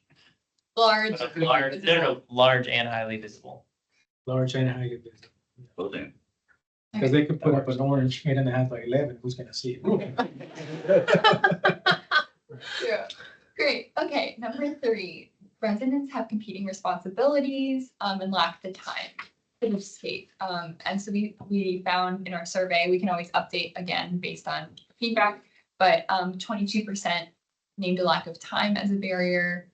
Large. Large, no, large and highly visible. Large and highly visible. Well, then, Because they could put up an orange 8.5 by 11, who's gonna see it? Yeah. Great. Okay. Number 3, residents have competing responsibilities, and lack the time to participate. And so we found in our survey, we can always update again based on feedback, but 22% named a lack of time as a barrier.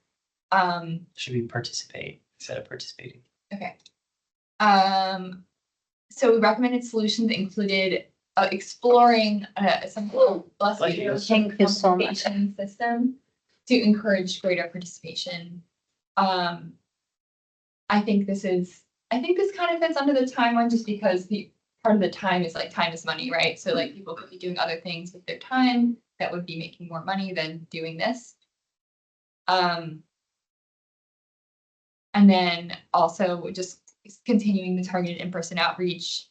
Should we participate instead of participating? Okay. So we recommended solutions that included exploring some less Thank you. Thank you so much. compensation system to encourage greater participation. I think this kind of fits under the timeline just because the part of the time is like time is money, right? So like people could be doing other things with their time that would be making more money than doing this. And then also just continuing the targeted in-person outreach,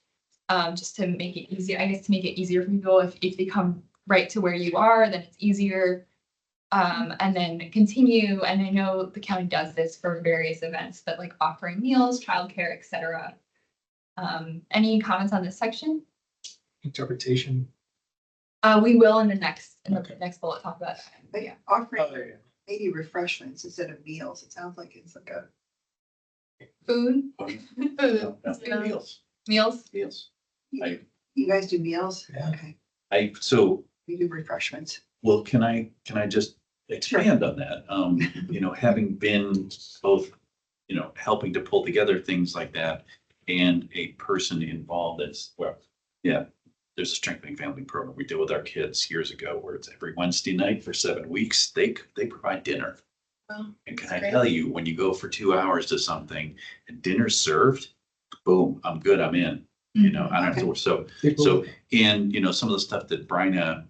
just to make it easier, I guess, to make it easier for people if they come right to where you are, then it's easier. And then continue, and I know the county does this for various events, but like offering meals, childcare, et cetera. Any comments on this section? Interpretation. We will in the next Okay. bullet talk about that. but Yeah. offering maybe refreshments instead of meals. It sounds like it's like a, Food, no, meals, meals. meals. you guys do meals? Yeah. Okay, So, we do refreshments. well, can I just expand on that? You know, having been both, you know, helping to pull together things like that and a person involved as well. Yeah, there's a strengthening family program we did with our kids years ago where it's every Wednesday night for 7 weeks. They provide dinner. Wow, And can that's I great. tell you, when you go for 2 hours to something and dinner's served, boom, I'm good, I'm in. You know, I don't have to, so, and, you know, some of the stuff that Bryna,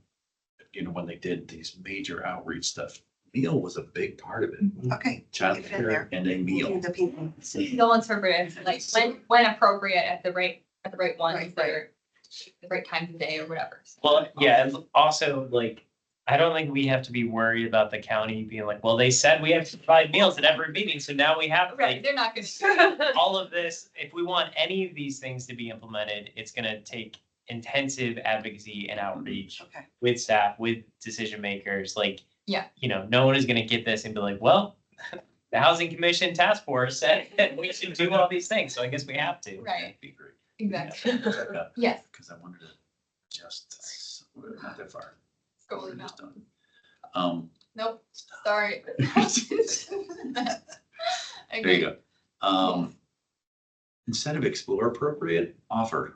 you know, when they did these major outreach stuff, meal was a big part of it. Okay. Childcare there. and a meal. The people. They'll interpret it like when appropriate at the right ones, Right, that are the right times of day or whatever. So- Well, yeah, and also like, I don't think we have to be worried about the county being like, well, they said we have to provide meals at every meeting, so now we have, Right, like, they're not gonna. all of this. If we want any of these things to be implemented, it's gonna take intensive advocacy and outreach Okay. with staff, with decision makers, like. Yeah. You know, no one is gonna get this and be like, well, the Housing Commission Task Force said that we should do all these things, so I guess we have to. Right, That'd be great. exactly. Yeah. Yes. Because I wanted to just, we're not that far. Scrolling We're down. just done. Nope, sorry. There you go. Instead of explore appropriate, offer.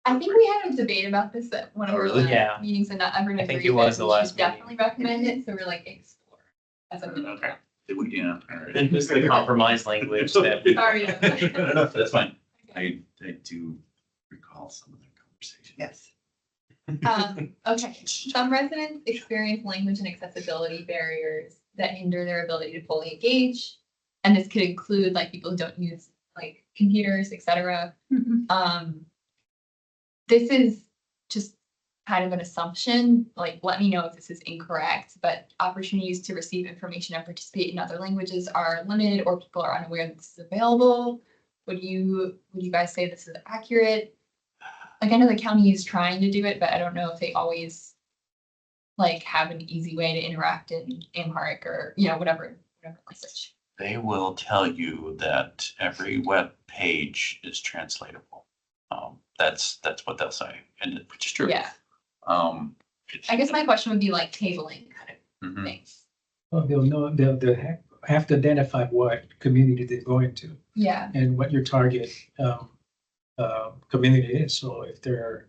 I think we had a debate about this at one of Oh, our really? last Yeah. meetings, and not everyone I think agreed it was that the we last should meeting. definitely recommend it, so we're like explore. As a Okay. Did we, yeah. all right. And just the compromise language that. Sorry. No, that's fine. I do recall some of that conversation. Yes. Okay, some residents experience language and accessibility barriers that hinder their ability to fully engage. And this could include like people who don't use like computers, et cetera. This is just kind of an assumption, like, let me know if this is incorrect, but opportunities to receive information and participate in other languages are limited, or people are unaware that this is available. Would you guys say this is accurate? like I know the county is trying to do it, but I don't know if they always like have an easy way to interact in Amharic or, whatever language. They will tell you that every web page is translatable. That's what they'll say, and which is true. Yeah. It's- I guess my question would be like tabling kind of Mhm. things. Well, they'll know, they'll have to identify what community they're going to Yeah. and what your target community is. So if they're,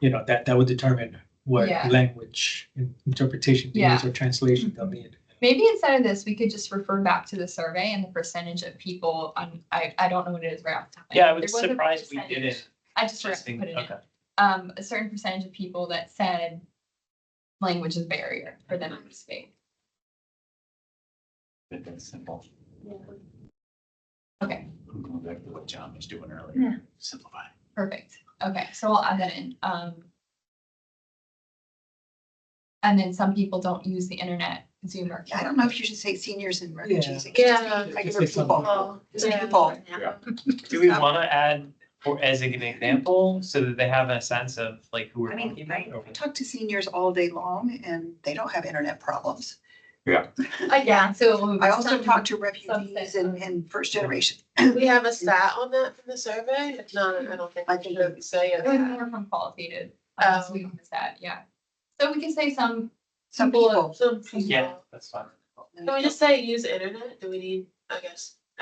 that would determine what Yeah. language interpretation they use or translation they'll need. Maybe instead of this, we could just refer back to the survey and the percentage of people on, I don't know what it is right off the top. of my Yeah, I head. was There a surprised we percentage. didn't. I just forgot Just to think, put it in. okay. A certain percentage of people that said language is barrier for them to participate. It's simple. Okay, I'm going back to what John was doing earlier. Yeah. Simplify. perfect. Okay, so I'll add that in. And then some people don't use the internet, Zoom or. I don't know if you should say seniors and refugees. Yeah. It could just Yeah. be Regular Just say people. Oh, Just yeah. people. Do we want to add or as an example so that they have a sense of like who we're I talking mean, about? I talk to seniors all day long and they don't have internet problems. Yeah, so. I also some- talk to refugees and first generation. We have a stat on that from the survey? If not, I don't think I I think should say It was it. more from qualitative. Oh. So we missed that, yeah. So we can say some. Some people- people. Some Yeah, people. that's fine. Can we just say use internet? Do we need, I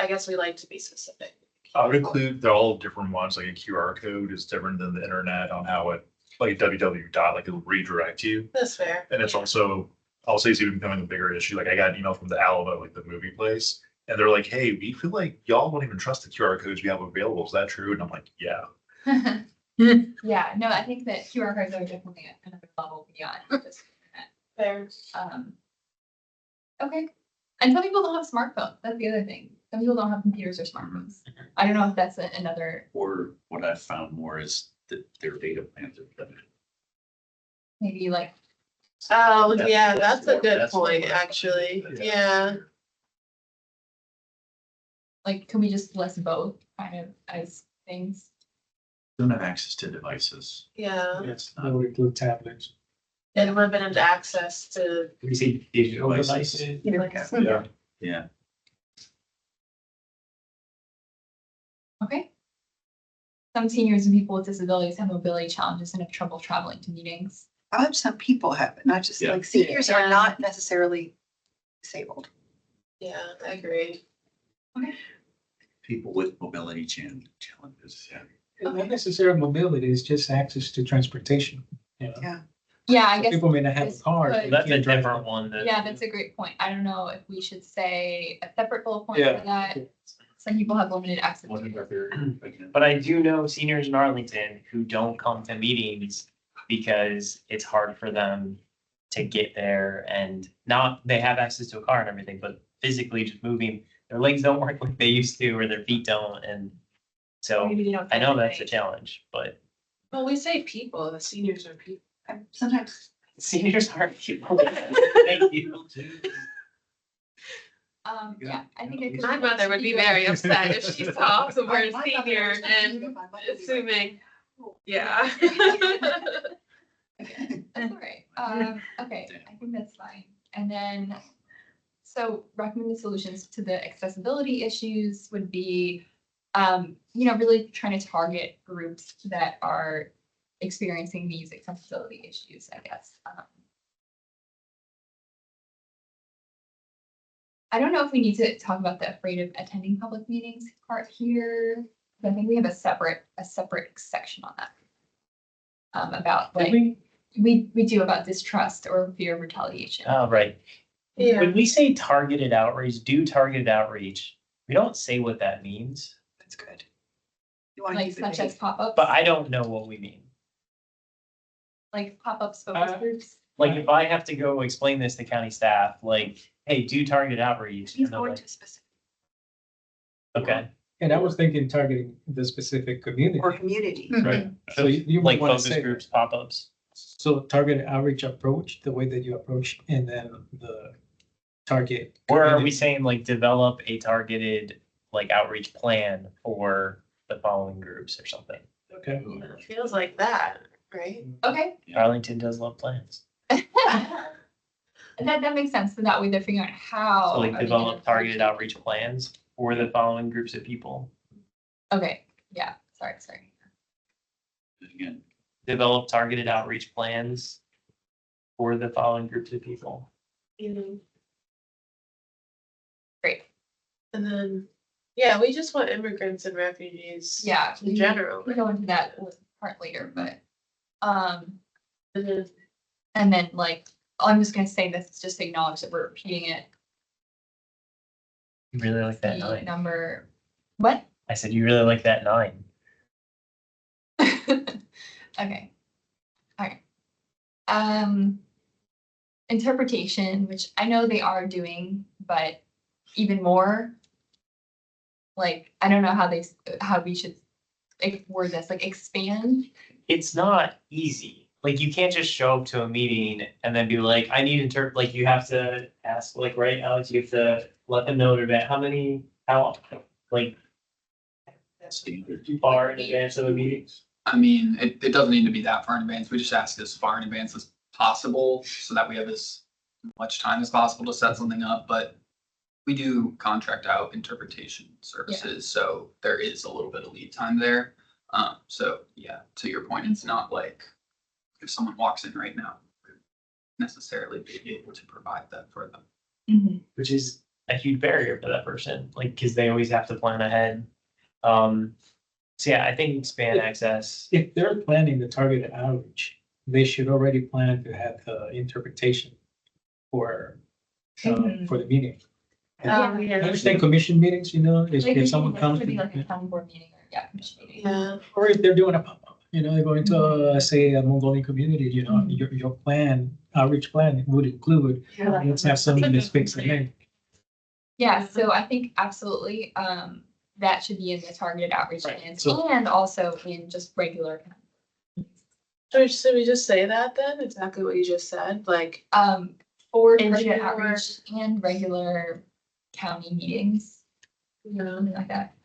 guess we like to be specific. I would include, they're all different ones, like a QR code is different than the internet on how it, like www dot, like it'll redirect you. That's fair. And it's Yeah. also, I'll say it's even becoming a bigger issue. Like I got an email from the Alamo, like the movie place. And they're like, hey, we feel like y'all won't even trust the QR codes we have available. Is that true? And I'm like, yeah. Yeah, no, I think that QR codes are definitely another level beyond just Fair. okay. And some people don't have smartphones. That's the other thing. Some people don't have computers or smartphones. I don't know if that's another, Or what I've found more is that their data plans are limited. maybe like, Oh, That's- yeah, that's a good that's point, what- actually. Yeah. Yeah. can we just list both kind of as things? Don't have access to devices. Yeah. Yes, they would include tablets. And limited access to. We see digital Devices. devices. Yeah. Yeah. Okay. Some seniors and people with disabilities have mobility challenges and have trouble traveling to meetings. I hope some people have it, not just Yeah. like seniors are Yeah. not necessarily disabled. Yeah, I agree. People with mobility challenges, yeah. Not necessarily mobility, it's just access to transportation. Yeah. Yeah, I So guess. people may not have a this car. could- they That's a can't drive different them. one that. Yeah, that's a great point. I don't know if we should say a separate bullet point Yeah. for that. Some people have limited access. to But I do know seniors in Arlington who don't come to meetings because it's hard for them to get there and they have access to a car and everything, but physically just moving, their legs don't work like they used to, or their feet don't, and so Maybe they don't I know feel that's a right. challenge, but Well, we say people, the seniors are people. Sometimes seniors aren't people. Thank you. Yeah, I think. it could My mother would be very upset if she saw the word My mother senior was and my mother would be like, assuming, yeah. That's all right. Okay, I think that's fine. And then, so recommended solutions to the accessibility issues would be, really trying to target groups that are experiencing these accessibility issues, I guess. I don't know if we need to talk about the afraid of attending public meetings part here, but I think we have a separate section on that. About Did like, we? we do about distrust or fear of retaliation. Oh, right. Yeah. When we say targeted outreach, do targeted outreach, we don't say what that means, that's good. You want to Like keep it such vague. as pop-ups, but I don't know what we mean. like pop-ups, focus groups. Like if I have to go explain this to county staff, like, hey, do targeted outreach. He's and they're going like, to specific okay, And I was thinking targeting the specific community. or community. right. So you might Like want to focus say, groups, pop-ups. so targeted outreach approach, the way that you approach, and then the target. Or are we community. saying like develop a targeted like outreach plan for the following groups or something? Okay. It feels like that, right? Okay. Arlington does love plans. That makes sense. So that way they're figuring out how. So like are they develop gonna- targeted outreach plans for the following groups of people. Okay, yeah, sorry. Again, Develop targeted outreach plans for the following groups of people. Great. And then, yeah, we just want immigrants and refugees. Yeah. In general. We'll go into that part later, but, And then, and then like, I'm just gonna say this, just to acknowledge that we're repeating it. You really like that The 9. number, what? I said you really like that 9. Okay. All right. Interpretation, which I know they are doing, but even more. Like, I don't know how we should word this, like expand. It's not easy. Like you can't just show up to a meeting and then be like, I need like you have to ask, like, right, Alex, you have to let them know in advance how like standard. too far in advance of a meeting. I mean, it doesn't need to be that far in advance. We just ask as far in advance as possible so that we have as much time as possible to set something up. But we do contract out interpretation services, so there is a little bit of lead time there. So yeah, to your point, it's not like if someone walks in right now, we'd necessarily be able to provide that for them. Which is a huge barrier for that person, like, because they always have to plan ahead. So yeah, I think expand access. If they're planning the targeted outreach, they should already plan to have the interpretation for, for the meeting. I understand commission meetings, if someone comes. Maybe like a county board meeting or, yeah, commission meeting. yeah, Or if they're doing a pop-up, they're going to, say, a Mongolian community, your plan, outreach plan would include, let's have someone that speaks the name. Yeah, so I think absolutely, that should be in the targeted outreach Right, plans so- and also in just regular. should we just say that then? Exactly what you just said, like, For And targeted your- outreach and regular county meetings, something like that.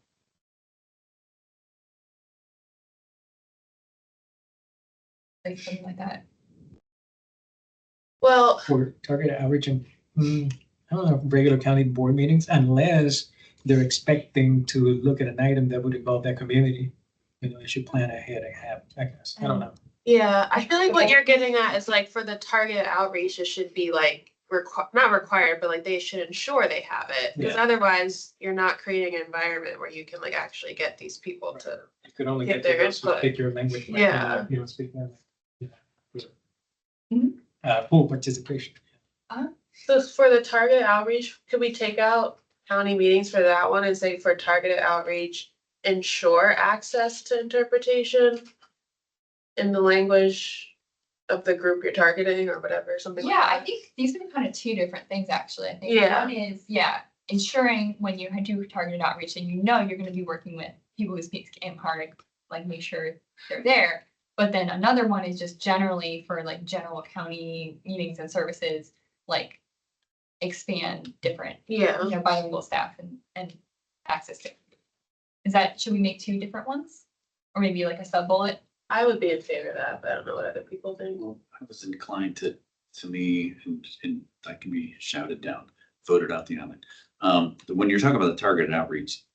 Like something like that. well, For targeted outreach and, I don't know, regular county board meetings, unless they're expecting to look at an item that would involve that community. They should plan ahead and have, I guess, I don't know. yeah, I feel like what you're getting at is like for the targeted outreach, it should be like not required, but like they should ensure they have it. Because otherwise, you're not creating an environment where you can like actually get these people to. You could only Get get to their those who input. speak your language. right? Yeah. You don't speak their language. Mhm. Full participation. So for the targeted outreach, could we take out county meetings for that one and say for targeted outreach, ensure access to interpretation in the language of the group you're targeting or whatever, something like Yeah, that? I think these are kind of two different things, actually. I think Yeah. one is, ensuring when you do targeted outreach and you're gonna be working with people who speak Amharic, like make sure they're there. But then another one is just generally for like general county meetings and services, like expand different, Yeah, bilingual staff and access to. Should we make two different ones? Or maybe like a sub bullet? I would be in favor of that, but I don't know what other people think. Well, I was inclined to me, and that can be shouted down, voted out the oven. When you're talking about the targeted outreach,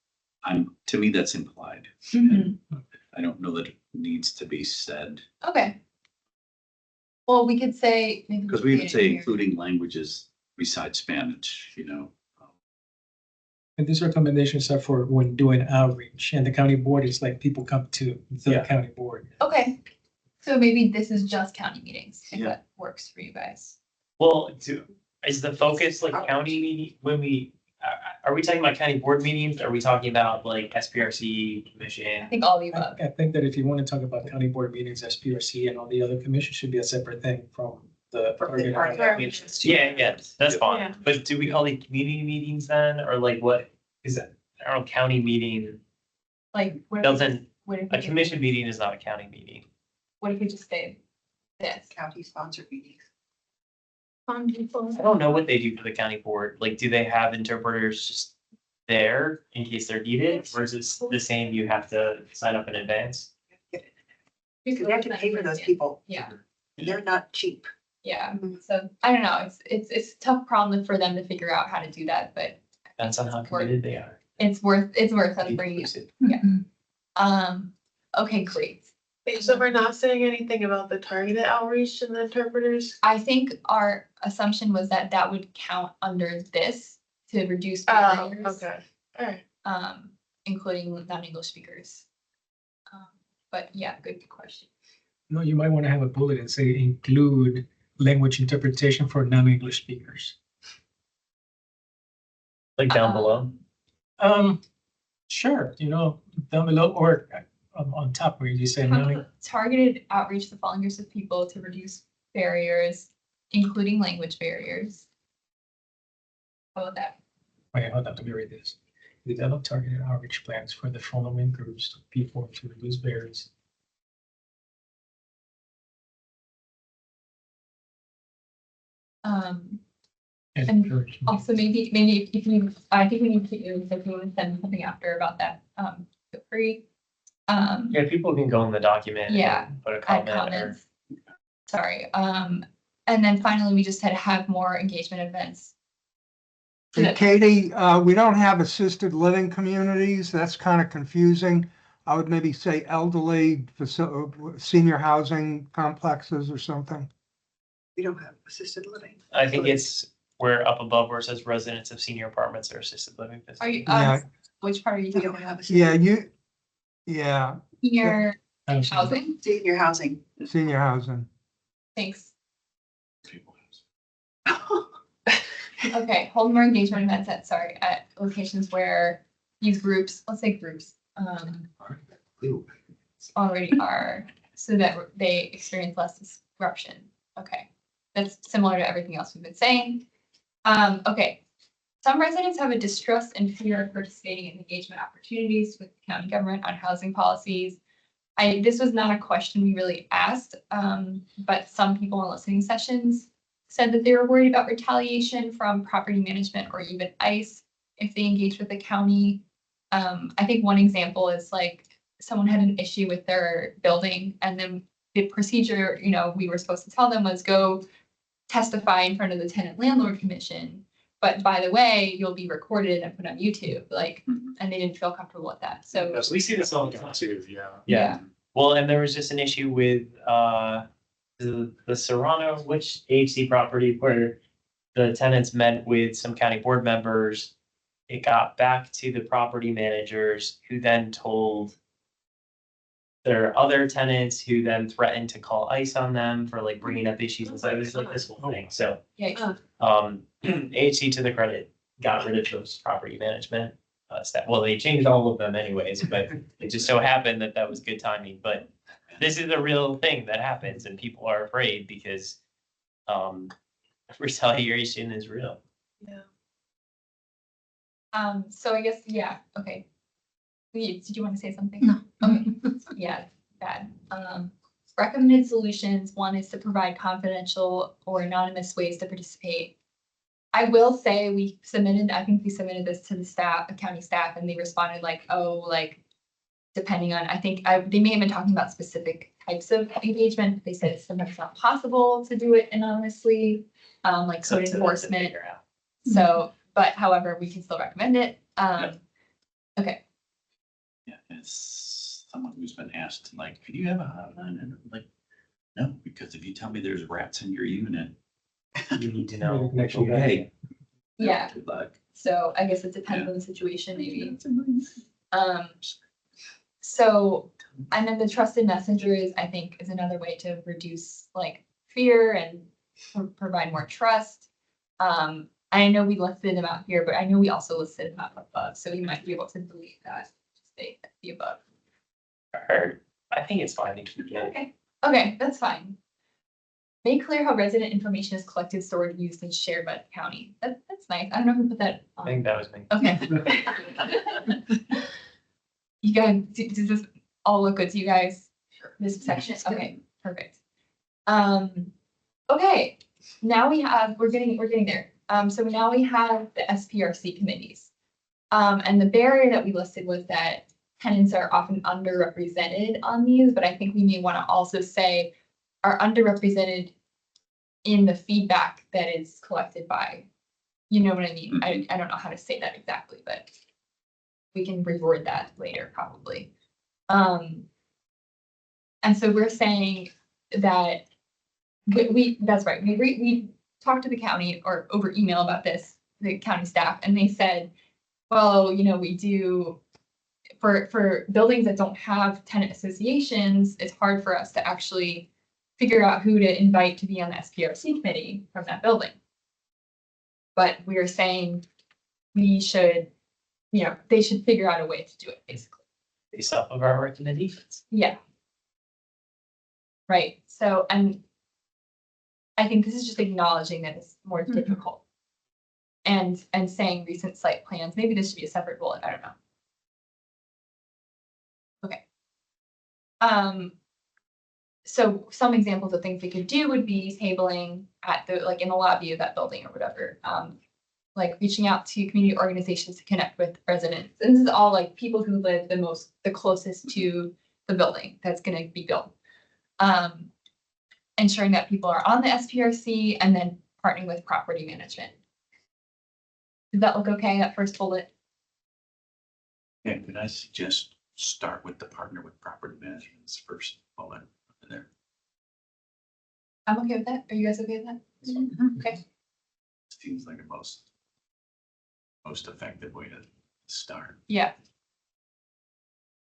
to me, that's implied. I don't know that it needs to be said, Okay. Well, we could say. maybe because we could would say it say here. including languages besides Spanish, And these recommendations are for when doing outreach, and the county board is like people come to the Yeah. county board. Okay, so maybe this is just county meetings, if Yeah. that works for you guys. Well, is the focus like county meeting, are we talking about county board meetings? Are we talking about like SPRC I commission? think all of the above. I think that if you want to talk about county board meetings, SPRC and all the other commissions should be a separate thing from the. targeted targeted outreach. Yeah, that's Yeah. fine. But do we call these community meetings then, or like what is that? I don't know, county meeting, Like, what if, doesn't, what if, a we commission meeting is not a county meeting. what if we just say this? County sponsored meetings. I don't know what they do for the county board. Like, do they have interpreters just there in case they're needed? Or is it the same, you have to sign up in advance? Get We have to pay for those people. Yeah, They're not cheap. yeah. Mhm. So I don't know. It's a tough problem for them to figure out how to do that, but Depends on how committed they are. it's worth us bringing it. Inclusive. Okay, great. Wait, so we're not saying anything about the targeted outreach and the interpreters? I think our assumption was that that would count under this to reduce Oh, barriers. okay, alright. Including non-English speakers. But yeah, good question. No, you might want to have a bullet and say include language interpretation for non-English speakers. Like down below. Sure, down below or on top where you say non. Targeted outreach to the following groups of people to reduce barriers, including language barriers. How about that? Wait, hold on, let me read this. Develop targeted outreach plans for the following groups of people to reduce barriers. And encourage- Also, maybe if you, I think we need to, if you want to send something after about that, feel free. Yeah, people can go in the document. and Yeah, Put a add comment or. comments. Sorry, and then finally, we just had to have more engagement events. So Hey, that- Katie, we don't have assisted living communities. That's kind of confusing. I would maybe say elderly, senior housing complexes or something. We don't have assisted living. I think it's where up above where it says residents of senior apartments or assisted living. Are you, Yeah. which part are you We talking don't about? have assisted. Yeah, Senior Housing. housing, Senior housing. senior housing. thanks. Okay, hold more engagement events at locations where these groups, let's say groups, already are, so that they experience less disruption. Okay, that's similar to everything else we've been saying. Okay. Some residents have a distrust and fear of participating in engagement opportunities with the county government on housing policies. This was not a question we really asked, but some people in listening sessions said that they were worried about retaliation from property management or even ICE if they engage with the county. I think one example is like someone had an issue with their building and then the procedure, we were supposed to tell them was go testify in front of the tenant landlord commission. But by the way, you'll be recorded and put on YouTube, and they didn't feel comfortable with that. So Yes, we see this all the time too, yeah. Yeah. Well, and there was just an issue with the Serrano, which HC property where the tenants met with some county board members. It got back to the property managers who then told their other tenants who then threatened to call ICE on them for bringing up issues. And so it was this whole thing. So, yeah, HC to the credit, got rid of those property management staff. Well, they changed all of them anyways, but it just so happened that that was good timing. But this is a real thing that happens and people are afraid because retaliation is real. Yeah. So I guess, yeah, okay. Did you want to say something? No. Okay, yeah, bad. Recommended solutions, one is to provide confidential or anonymous ways to participate. I will say I think we submitted this to the staff, the county staff, and they responded depending on, they may have been talking about specific types of engagement. They said sometimes it's not possible to do it anonymously, like So code it's a lot to enforcement. figure out. So, but however, we can still recommend it. Okay, Yeah, it's someone who's been asked, do you have a hotline? And I'm like, no, because if you tell me there's rats in your unit, You need to know. okay. yeah, Good luck. so I guess it depends on the situation, maybe. So, and then the trusted messengers, I think, is another way to reduce fear and provide more trust. I know we listed them out here, but I know we also listed them out above, so you might be able to delete that, stay at the above. Or I think it's fine to keep it. Okay, that's fine. Make clear how resident information is collected, stored, used, and shared by the county. That's nice. I don't know who put that I on. think that was me. Okay. You guys, does this all look good to you guys? This section, okay, perfect. Okay, now we're getting there. So now we have the SPRC committees. And the barrier that we listed was that tenants are often underrepresented on these, but I think we may want to also say are underrepresented in the feedback that is collected by, you know what I mean? I don't know how to say that exactly, but we can reword that later probably. And so we're saying that that's right. We talked to the county or over email about this, the county staff, and they said, well, you know, we do for buildings that don't have tenant associations, it's hard for us to actually figure out who to invite to be on the SPRC committee from that building. But we're saying we should, you know, they should figure out a way to do it, basically. Based off of our recommendations. Yeah. Right. So, and I think this is just acknowledging that it's more difficult. And saying recent site plans, maybe this should be a separate bullet, I don't know. Okay. So some examples of things we could do would be tabling at the, like in the lobby of that building or whatever. Like reaching out to community organizations to connect with residents. And this is all like people who live the closest to the building that's gonna be built. Ensuring that people are on the SPRC and then partnering with property management. Does that look okay, that first bullet? Yeah, could I suggest start with the partner with property management as first bullet there? I'm okay with that. Are you guys okay with that? Okay. Seems like a most effective way to start. Yeah.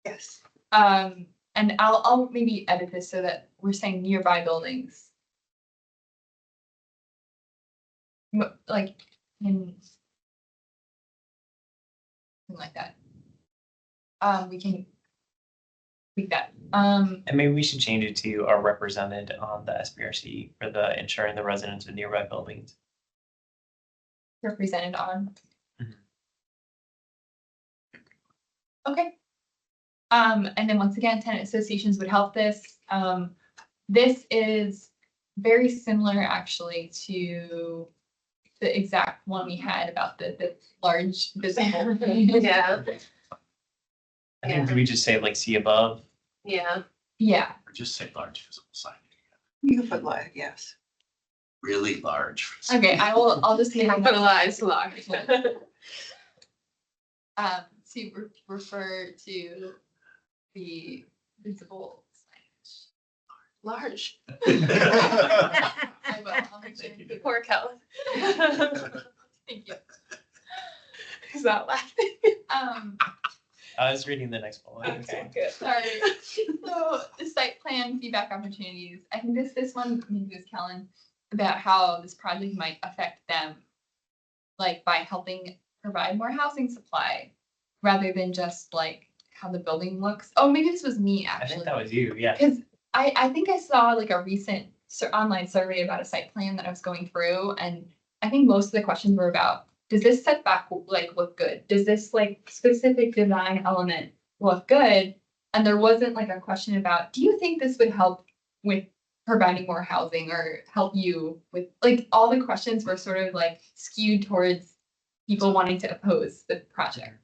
Yes. And I'll maybe edit this so that we're saying nearby buildings. Like in something like that. We can tweak that. And maybe we should change it to are represented on the SPRC for the ensuring the residents of nearby buildings. Represented on. Mhm. Okay. And then once again, tenant associations would help this. This is very similar actually to the exact one we had about the large visible. Yeah, I think we just say like see above. yeah. Yeah. Or just say large visible sign. You can put like, yes. Really large. Okay, I'll just say Capitalized large. to refer to the visible signage. Large. I will, I'll make sure. Thank you. Poor Kelly. Thank you. He's not laughing. I was reading the next bullet. Okay, good. Sorry. So the site plan feedback opportunities. I think this one maybe was Kellen about how this project might affect them, like by helping provide more housing supply, rather than just like how the building looks. Oh, maybe this was me I think actually. that was you, yeah. Because I think I saw like a recent online survey about a site plan that I was going through, and I think most of the questions were about, does this setback like look good? Does this like specific design element look good? And there wasn't like a question about, do you think this would help with providing more housing or help you with, like, all the questions were sort of like skewed towards people wanting to oppose the project.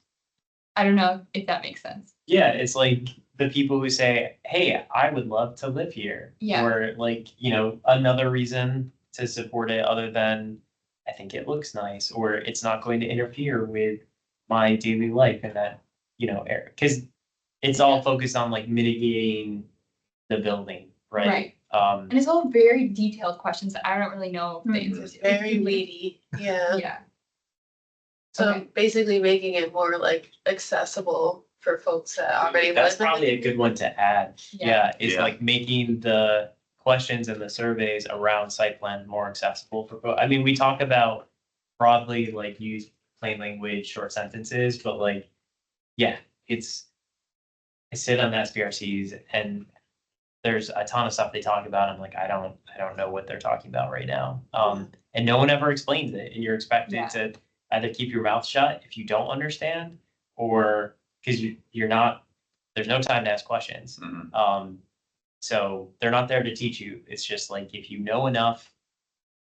I don't know if that makes sense. Yeah, it's like the people who say, hey, I would love to live here. Yeah. Or like, you know, another reason to support it other than I think it looks nice or it's not going to interfere with my daily life in that, you know, area. Because it's all focused on like mitigating the building, right? And it's all very detailed questions that I don't really know the answers to. Very weighty, yeah. Yeah. So Okay. basically making it more like accessible for folks that already That's live in probably a good one to add. Yeah. Yeah, it's Yeah. like making the questions and the surveys around site plan more accessible for, I mean, we talk about broadly like use plain language, short sentences, but like, yeah, I sit on SPRCs and there's a ton of stuff they talk about. I'm like, I don't know what they're talking about right now. And no one ever explains it. And you're expected Yeah. to either keep your mouth shut if you don't understand, or because you're not, there's no time to ask questions. Mhm. So they're not there to teach you. It's just like, if you know enough,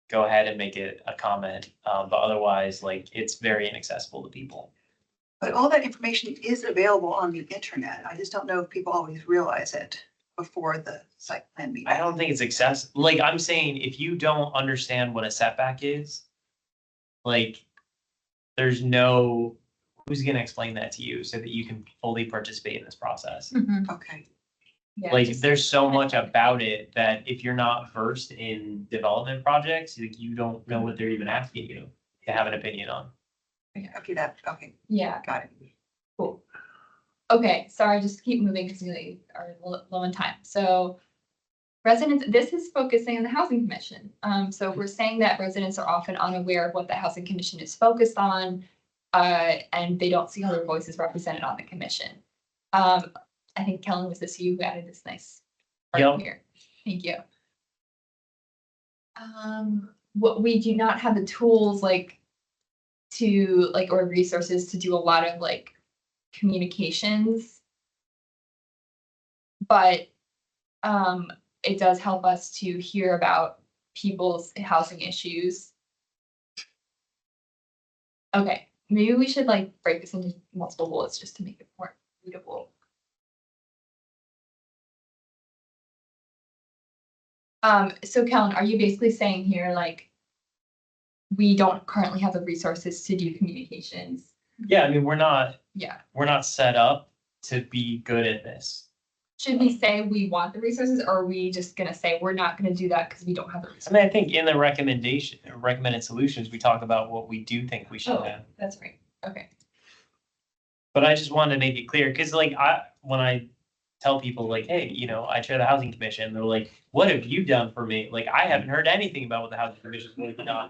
go ahead and make it a comment. But otherwise, like, it's very inaccessible to people. But all that information is available on the internet. I just don't know if people always realize it before the site plan meeting. I don't think it's accessible. Like, I'm saying, if you don't understand what a setback is, like, there's no, who's gonna explain that to you so that you can fully participate in this process? Okay, Yeah, Like, just- there's so much about it that if you're not versed in development projects, like, you don't know what they're even asking you to have an opinion on. okay, okay, Yeah, got it. cool. Okay, sorry, just keep moving because we are low on time. So residents, this is focusing on the housing commission. So we're saying that residents are often unaware of what the housing commission is focused on, and they don't see other voices represented on the commission. I think Kellen, was this you who added this nice part Yep. here? Thank you. What we do not have the tools like to like or resources to do a lot of like communications, but it does help us to hear about people's housing issues. Okay, maybe we should like break this into multiple bullets just to make it more readable. So Kellen, are you basically saying here like we don't currently have the resources to do communications? Yeah, I mean, we're not Yeah. set up to be good at this. Should we say we want the resources, or are we just gonna say we're not gonna do that because we don't have the I resources? mean, I think in the recommended solutions, we talk about what we do think we should Oh, have. that's right. Okay. But I just wanted to make it clear, because like when I tell people like, hey, I chair the housing commission, they're like, what have you done for me? Like, I haven't heard anything about what the housing commission is working on.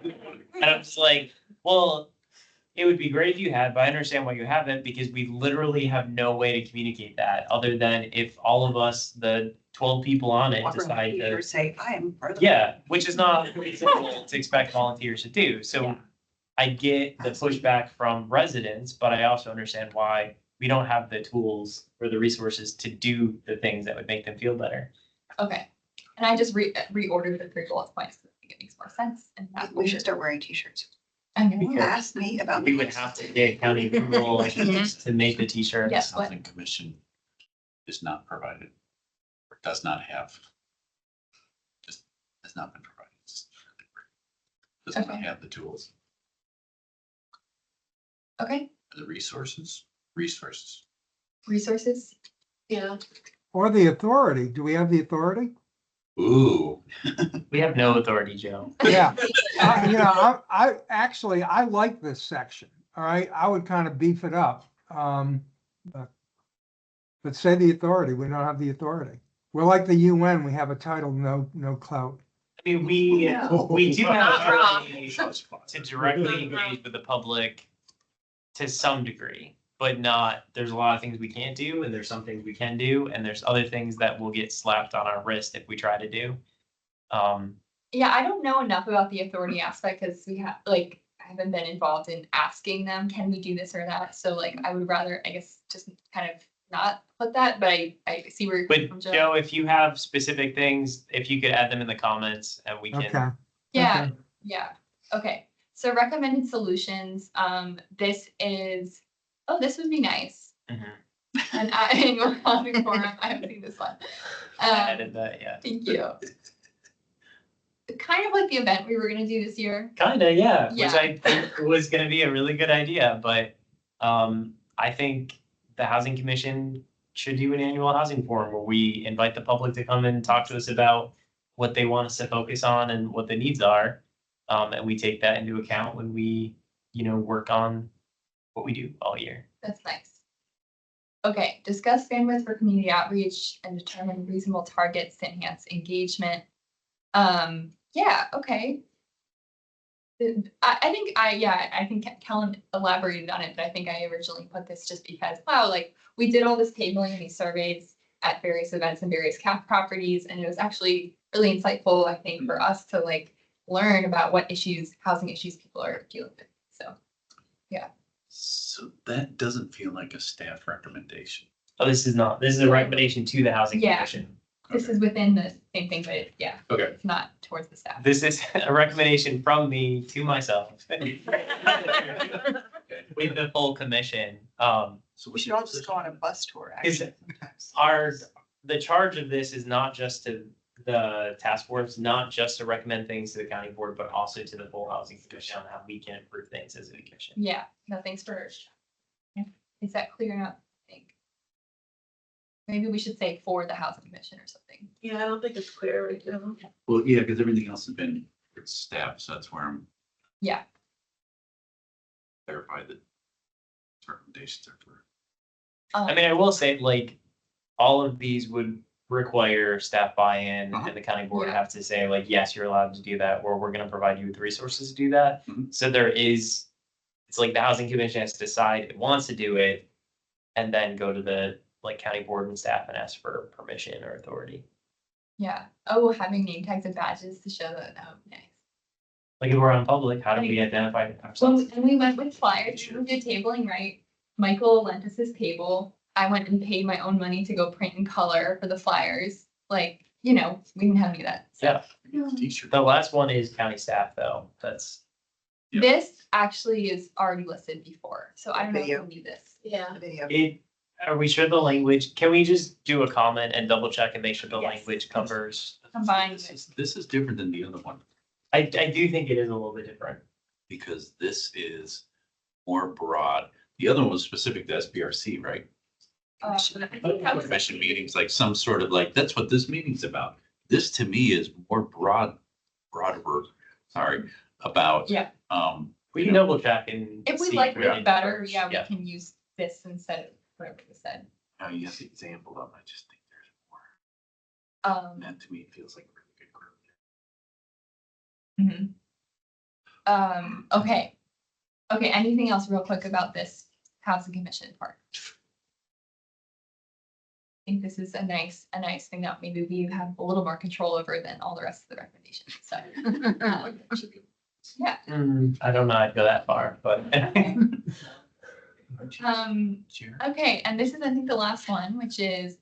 And I'm just like, well, it would be great if you had, but I understand why you haven't, because we literally have no way to communicate that other than if all of us, the 12 people on it, Walk around decide here, to. say, I am part of the. Yeah, which is not reasonable to expect volunteers to do. So Yeah. I get the pushback from residents, but I also understand why we don't have the tools or the resources to do the things that would make them feel better. Okay. And I just reordered the 3 bullet points. I think it makes more sense. And that We should start wearing t-shirts. I know. Because Ask me about. we would have to get county approval to make the t-shirts. Yes, what? Housing commission is not provided, or does not have. Just has not been provided. Does not Okay. have the tools, Okay. the resources. Resources. Yeah. Or the authority. Do we have the authority? Ooh, We have no authority, Joe. Yeah. I actually, I like this section. All right. I would kind of beef it up. But say the authority. We don't have the authority. We're like the UN. We have a title, no clout. I mean, we do have Not wrong. authority to directly engage with the public to some degree, but not, there's a lot of things we can't do, and there's some things we can do, and there's other things that will get slapped on our wrist if we try to do. Yeah, I don't know enough about the authority aspect because we have like I haven't been involved in asking them, can we do this or that? So like I would rather, I guess, just kind of not put that, but I see where you're coming from, But Joe, if you have specific things, if you could add them in the comments and we Okay. can. Yeah, Okay. yeah. Okay. So recommended solutions. This is, oh, this would be nice. Mhm. An annual housing forum. I haven't seen this one. I added that, yeah. Thank you. Kind of like the event we were gonna do this year. Kinda, yeah, which Yeah. I think was gonna be a really good idea, but I think the housing commission should do an annual housing forum where we invite the public to come and talk to us about what they want us to focus on and what the needs are. And we take that into account when we, work on what we do all year. That's nice. Okay, discuss bandwidth for community outreach and determine reasonable targets to enhance engagement. Yeah, okay. I think Kellen elaborated on it, but I think I originally put this just because, wow, like we did all this tabling and these surveys at various events and various CAP properties, and it was actually really insightful, I think, for us to like learn about what housing issues people are dealing with. So, yeah. so that doesn't feel like a staff recommendation. Oh, this is a recommendation to the housing Yeah. commission. This is within the same thing, but yeah, Okay. it's not towards the staff. This is a recommendation from me to myself. with the full commission, So We what's should your all just go on a bus tour, Is actually. the charge of this is not just to the task force, not just to recommend things to the county board, but also to the full housing commission on how we can improve things as a commission. Yeah, no, thanks for. Is that clear enough? I think. Maybe we should say for the housing commission or something. Yeah, I don't think it's clear right now. Well, yeah, because everything else has been for staff, so that's where I'm. Yeah. Clarify the recommendations are for. I mean, I will say, like, all of these would require staff buy-in and the county board Yeah. have to say, like, yes, you're allowed to do that, or we're gonna provide you with resources to do that. Mhm. So there is, it's like the housing commission has to decide it wants to do it, and then go to the, like, county board and staff and ask for permission or authority. Yeah. Oh, having name tags and badges to show that. Oh, nice. Like, if we're on public, how do we identify Well, ourselves? and we went with flyers. We did tabling, right? Michael lent us his table. I went and paid my own money to go print and color for the flyers. Like, you know, we didn't have any of that. So Yeah, T-shirt. the last one is county staff, though, that's, Yeah. this actually is already listed before. So I don't know if Video. we need this. Yeah. The video. it, are we sure the language, can we just do a comment and double check and make sure the Yes. language covers? Combined This is different than the other one, I do think it is a little bit different. because this is more broad. The other one was specific to SBRC, right? I think that was Commission meetings, like some sort of like, that's what this meeting's about. This to me is more broader, about. Yeah. We can double check and. If we see like what it better, covers. yeah, we can use this instead of whatever we said. Now you have the example of, I just think there's more. That to me it feels like a really good group. Okay. Okay, anything else real quick about this housing commission part? I think this is a nice thing that maybe we have a little more control over than all the rest of the recommendations, so. Yeah, I don't know, I'd go that far, but. okay, and this is, I think, the last one, which is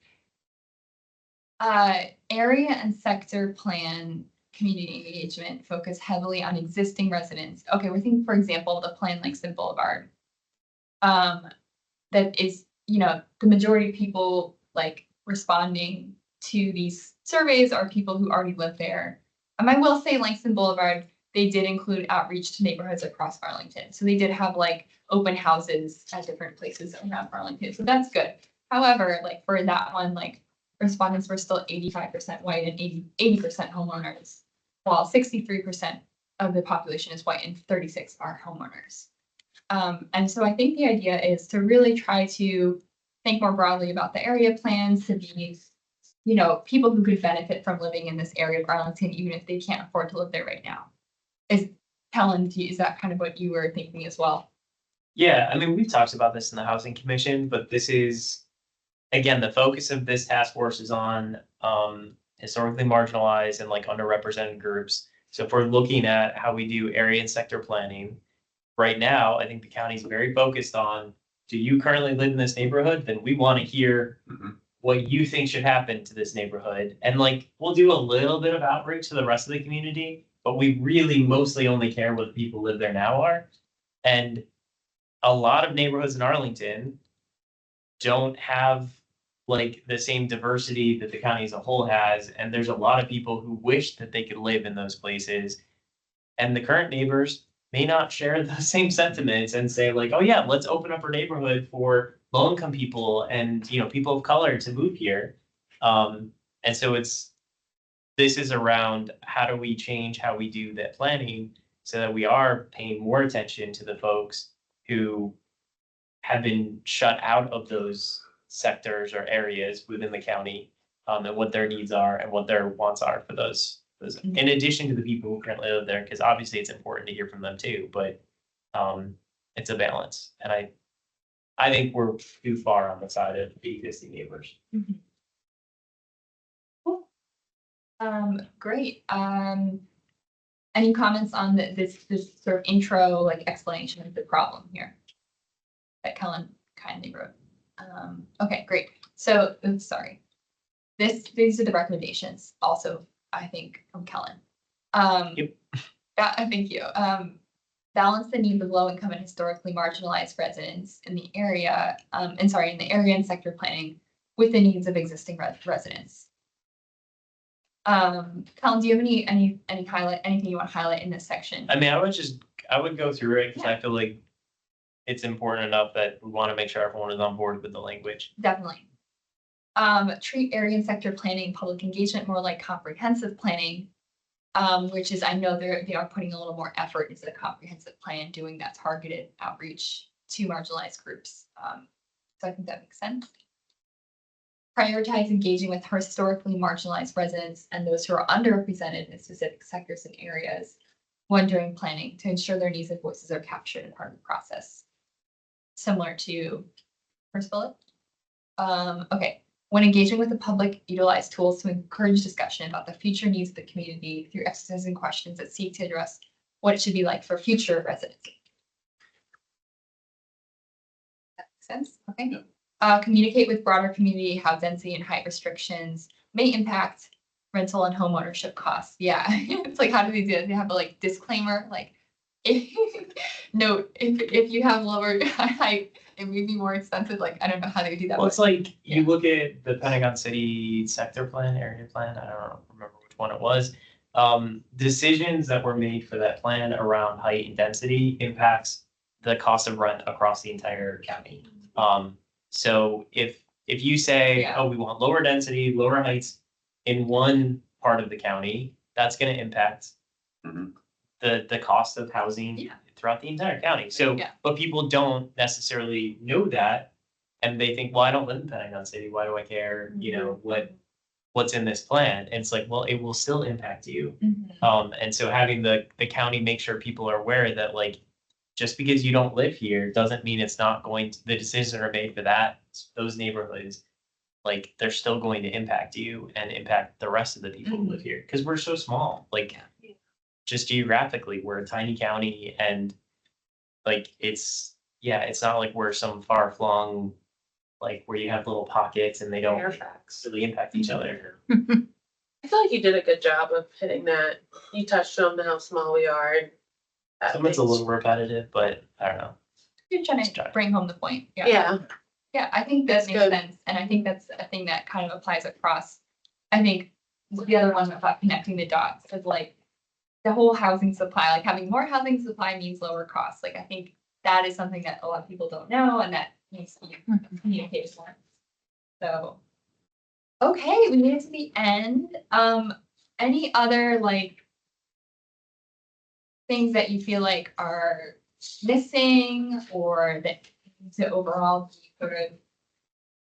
area and sector plan community engagement focus heavily on existing residents. Okay, we're thinking, for example, the plan Langston Boulevard. That is, you know, the majority of people like responding to these surveys are people who already live there. I will say Langston Boulevard, they did include outreach to neighborhoods across Arlington. So they did have like open houses at different places around Arlington. So that's good. However, like for that one, like respondents were still 85% white and 80% homeowners, while 63% of the population is white and 36 are homeowners. And so I think the idea is to really try to think more broadly about the area plans to be, you know, people who could benefit from living in this area of Arlington, even if they can't afford to live there right now. Helen, is that kind of what you were thinking as well? Yeah, I mean, we've talked about this in the housing commission, but this is, again, the focus of this task force is on historically marginalized and like underrepresented groups. So if we're looking at how we do area and sector planning, right now, I think the county is very focused on, do you currently live in this neighborhood? Then we want to hear what you think should happen to this neighborhood. And like, we'll do a little bit of outreach to the rest of the community, but we really mostly only care what the people who live there now are. And a lot of neighborhoods in Arlington don't have like the same diversity that the county as a whole has. And there's a lot of people who wish that they could live in those places. And the current neighbors may not share the same sentiments and say like, oh yeah, let's open up our neighborhood for low-income people and, you know, people of color to move here. And so this is around how do we change how we do that planning so that we are paying more attention to the folks who have been shut out of those sectors or areas within the county, and what their needs are and what their wants are for those, in addition to the people who currently live there, because obviously it's important to hear from them too, but it's a balance. And I think we're too far on the side of the existing neighbors. Cool. Great. Any comments on this sort of intro, like explanation of the problem here that Kellen kindly wrote? Okay, great. So, oops, sorry. These are the recommendations also, I think, from Kellen. Yep. Yeah, thank you. balance the needs of low-income and historically marginalized residents in the area, in the area and sector planning with the needs of existing residents. Colin, do you have any anything you want to highlight in this section? I mean, I would go through it because I feel like it's important enough that we want to make sure everyone is on board with the language. Definitely. Treat area and sector planning, public engagement more like comprehensive planning, which is, I know they are putting a little more effort into the comprehensive plan, doing that targeted outreach to marginalized groups. So I think that makes sense. Prioritize engaging with historically marginalized residents and those who are underrepresented in specific sectors and areas when doing planning to ensure their needs and voices are captured and part of the process. Similar to first bullet. Okay. When engaging with the public, utilize tools to encourage discussion about the future needs of the community through exercises and questions that seek to address what it should be like for future residents. That makes sense? Okay. Yeah. Communicate with broader community how density and height restrictions may impact rental and home ownership costs. Yeah, it's like, how do they do it? They have a like disclaimer, like, note, if you have lower height, it may be more expensive. Like, I don't know how they do that. Well, but- it's like you yeah. look at the Pentagon City sector plan, area plan. I don't remember which one it was. Decisions that were made for that plan around height and density impacts the cost of rent across the entire county. So if you say, Yeah. oh, we want lower density, lower heights in one part of the county, that's going to impact Mhm. the cost of housing Yeah. throughout the entire county. So, Yeah. but people don't necessarily know that, and they think, well, I don't live in Pentagon City. Why do I care? You know what's in this plan? And it's like, well, it will still impact you. Mhm. And so having the county make sure people are aware that like just because you don't live here doesn't mean it's not going to, the decisions that are made for those neighborhoods, like they're still going to impact you and impact the rest of the people who live here. Because we're so small. Like just geographically, we're a tiny county and like it's not like we're some far flung, like where you have little pockets and they don't really impact each other. I feel like you did a good job of hitting that. You touched on how small we are. And that Some of it's a makes- little repetitive, but I don't know. You're trying Let's to try. bring home the point. Yeah, Yeah, I think that That's makes good. sense, and I think that's a thing that kind of applies across. I think the other one about connecting the dots is like the whole housing supply, like having more housing supply means lower costs. Like, I think that is something that a lot of people don't know and that needs to be communicated more. So, okay, we made it to the end. Any other like things that you feel like are missing or that to overall be sort of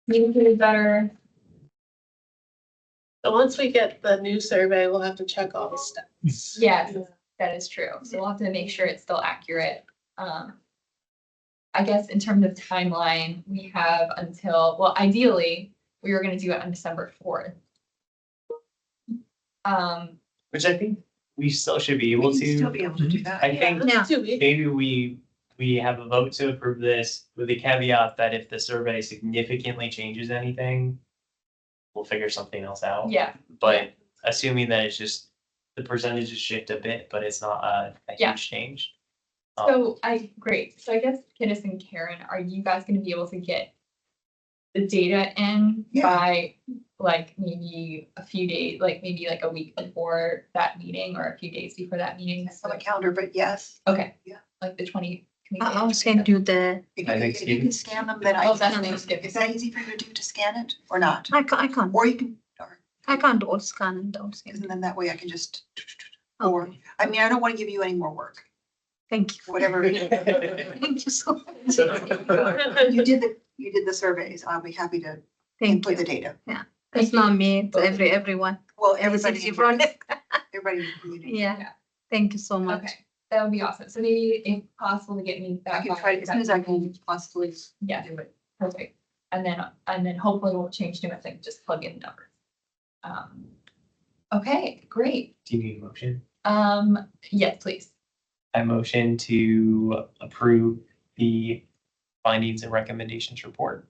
communicated better? but once we get the new survey, we'll have to check all the steps. Yes, that is true. So we'll have to make sure it's still accurate. I guess in terms of timeline, we have until, well, ideally, we were gonna do it on December 4th. Which I think we still should be able We can still to. be able to do that. I think Yeah. 2 weeks. maybe we have a vote to approve this with the caveat that if the survey significantly changes anything, we'll figure something else out. Yeah, But assuming that it's just the percentages shift a bit, but it's not a Yeah. huge change. so great. So I guess Kidis and Karen, are you guys gonna be able to get the data in Yeah. by like maybe a few days, like maybe like a week before that meeting or a few days before that meeting? On the calendar, but yes. Okay. Yeah. Like the 20. I'll send you the, If I you, think if you can scan them, then Oh, I that's can. Thanksgiving. Is that easy for you to do, to scan it or not? I can't, Or you can, or, I can't all scan and all scan. and then that way I can just, or, Okay, I mean, I don't want to give you any more work, thank you. whatever. Thank you so much. You did the surveys. I'll be happy to Thank input the you. data. It's not me, it's everyone. Well, Everybody everybody, from it. everybody in the community. Yeah, thank you so much. Okay, that would be awesome. So maybe if possible to get me I back. can try, as soon as I can possibly. Yeah, do it. Perfect. And then hopefully we'll change to it, just plug in numbers. Okay, great. Do you need a motion? Yes, please. I motion to approve the findings and recommendations report.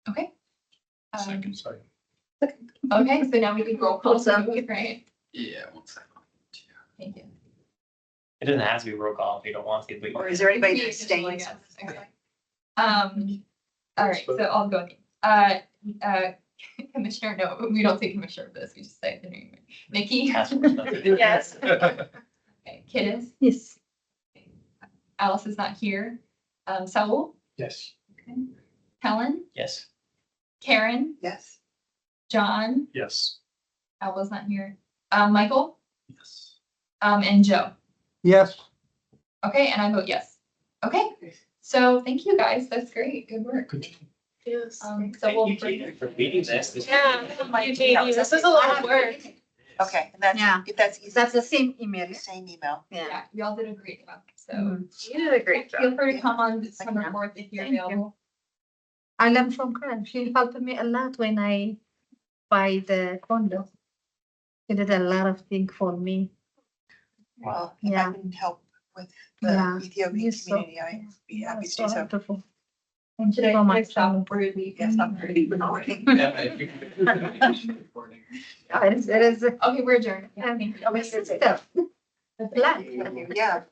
Okay. Second, sorry. Okay, so now we can roll call. Awesome. Right? Yeah, 1 second. Thank you. It doesn't have to be roll call if you don't want to, but. Or is there anybody Yeah, that stays? I guess. Okay. All right, so I'll go. Commissioner, no, we don't say commissioner for this, we just say the name. Nikki? Task force member. Yes. Okay, Kiddes, Yes. Alice is not here. Saul, Yes. Helen, Yes. Karen, Yes. John, Yes. Alva's not here. Michael, Yes. and Joe. Yes, Okay, and I vote yes. Okay, so thank you guys, that's great, good work. Good. Yes. So Thank we'll you, bring. Katie, for reading this. Yeah, thank you, JD. This is a lot of work. Okay, and that's, Yeah. if that's easy. That's the same email. The same email. Yeah. Yeah, y'all did a great job, so. Mhm. You did a great Feel job. free to come on December Yeah. 4th if you're Thank you. available. I learned from Karen. She helped me a lot when I buy the condo. She did a lot of things for me. Well, if Yeah. I can help with Yeah. the Ethiopian Yes, so- community, I'd be happy to It's do so. wonderful. And should So I much. stop or leave? Yes, I'm ready. Recording. Yeah, it is, Okay, we're adjourned. Yeah, thank you. it's stuff. The plan. Yeah,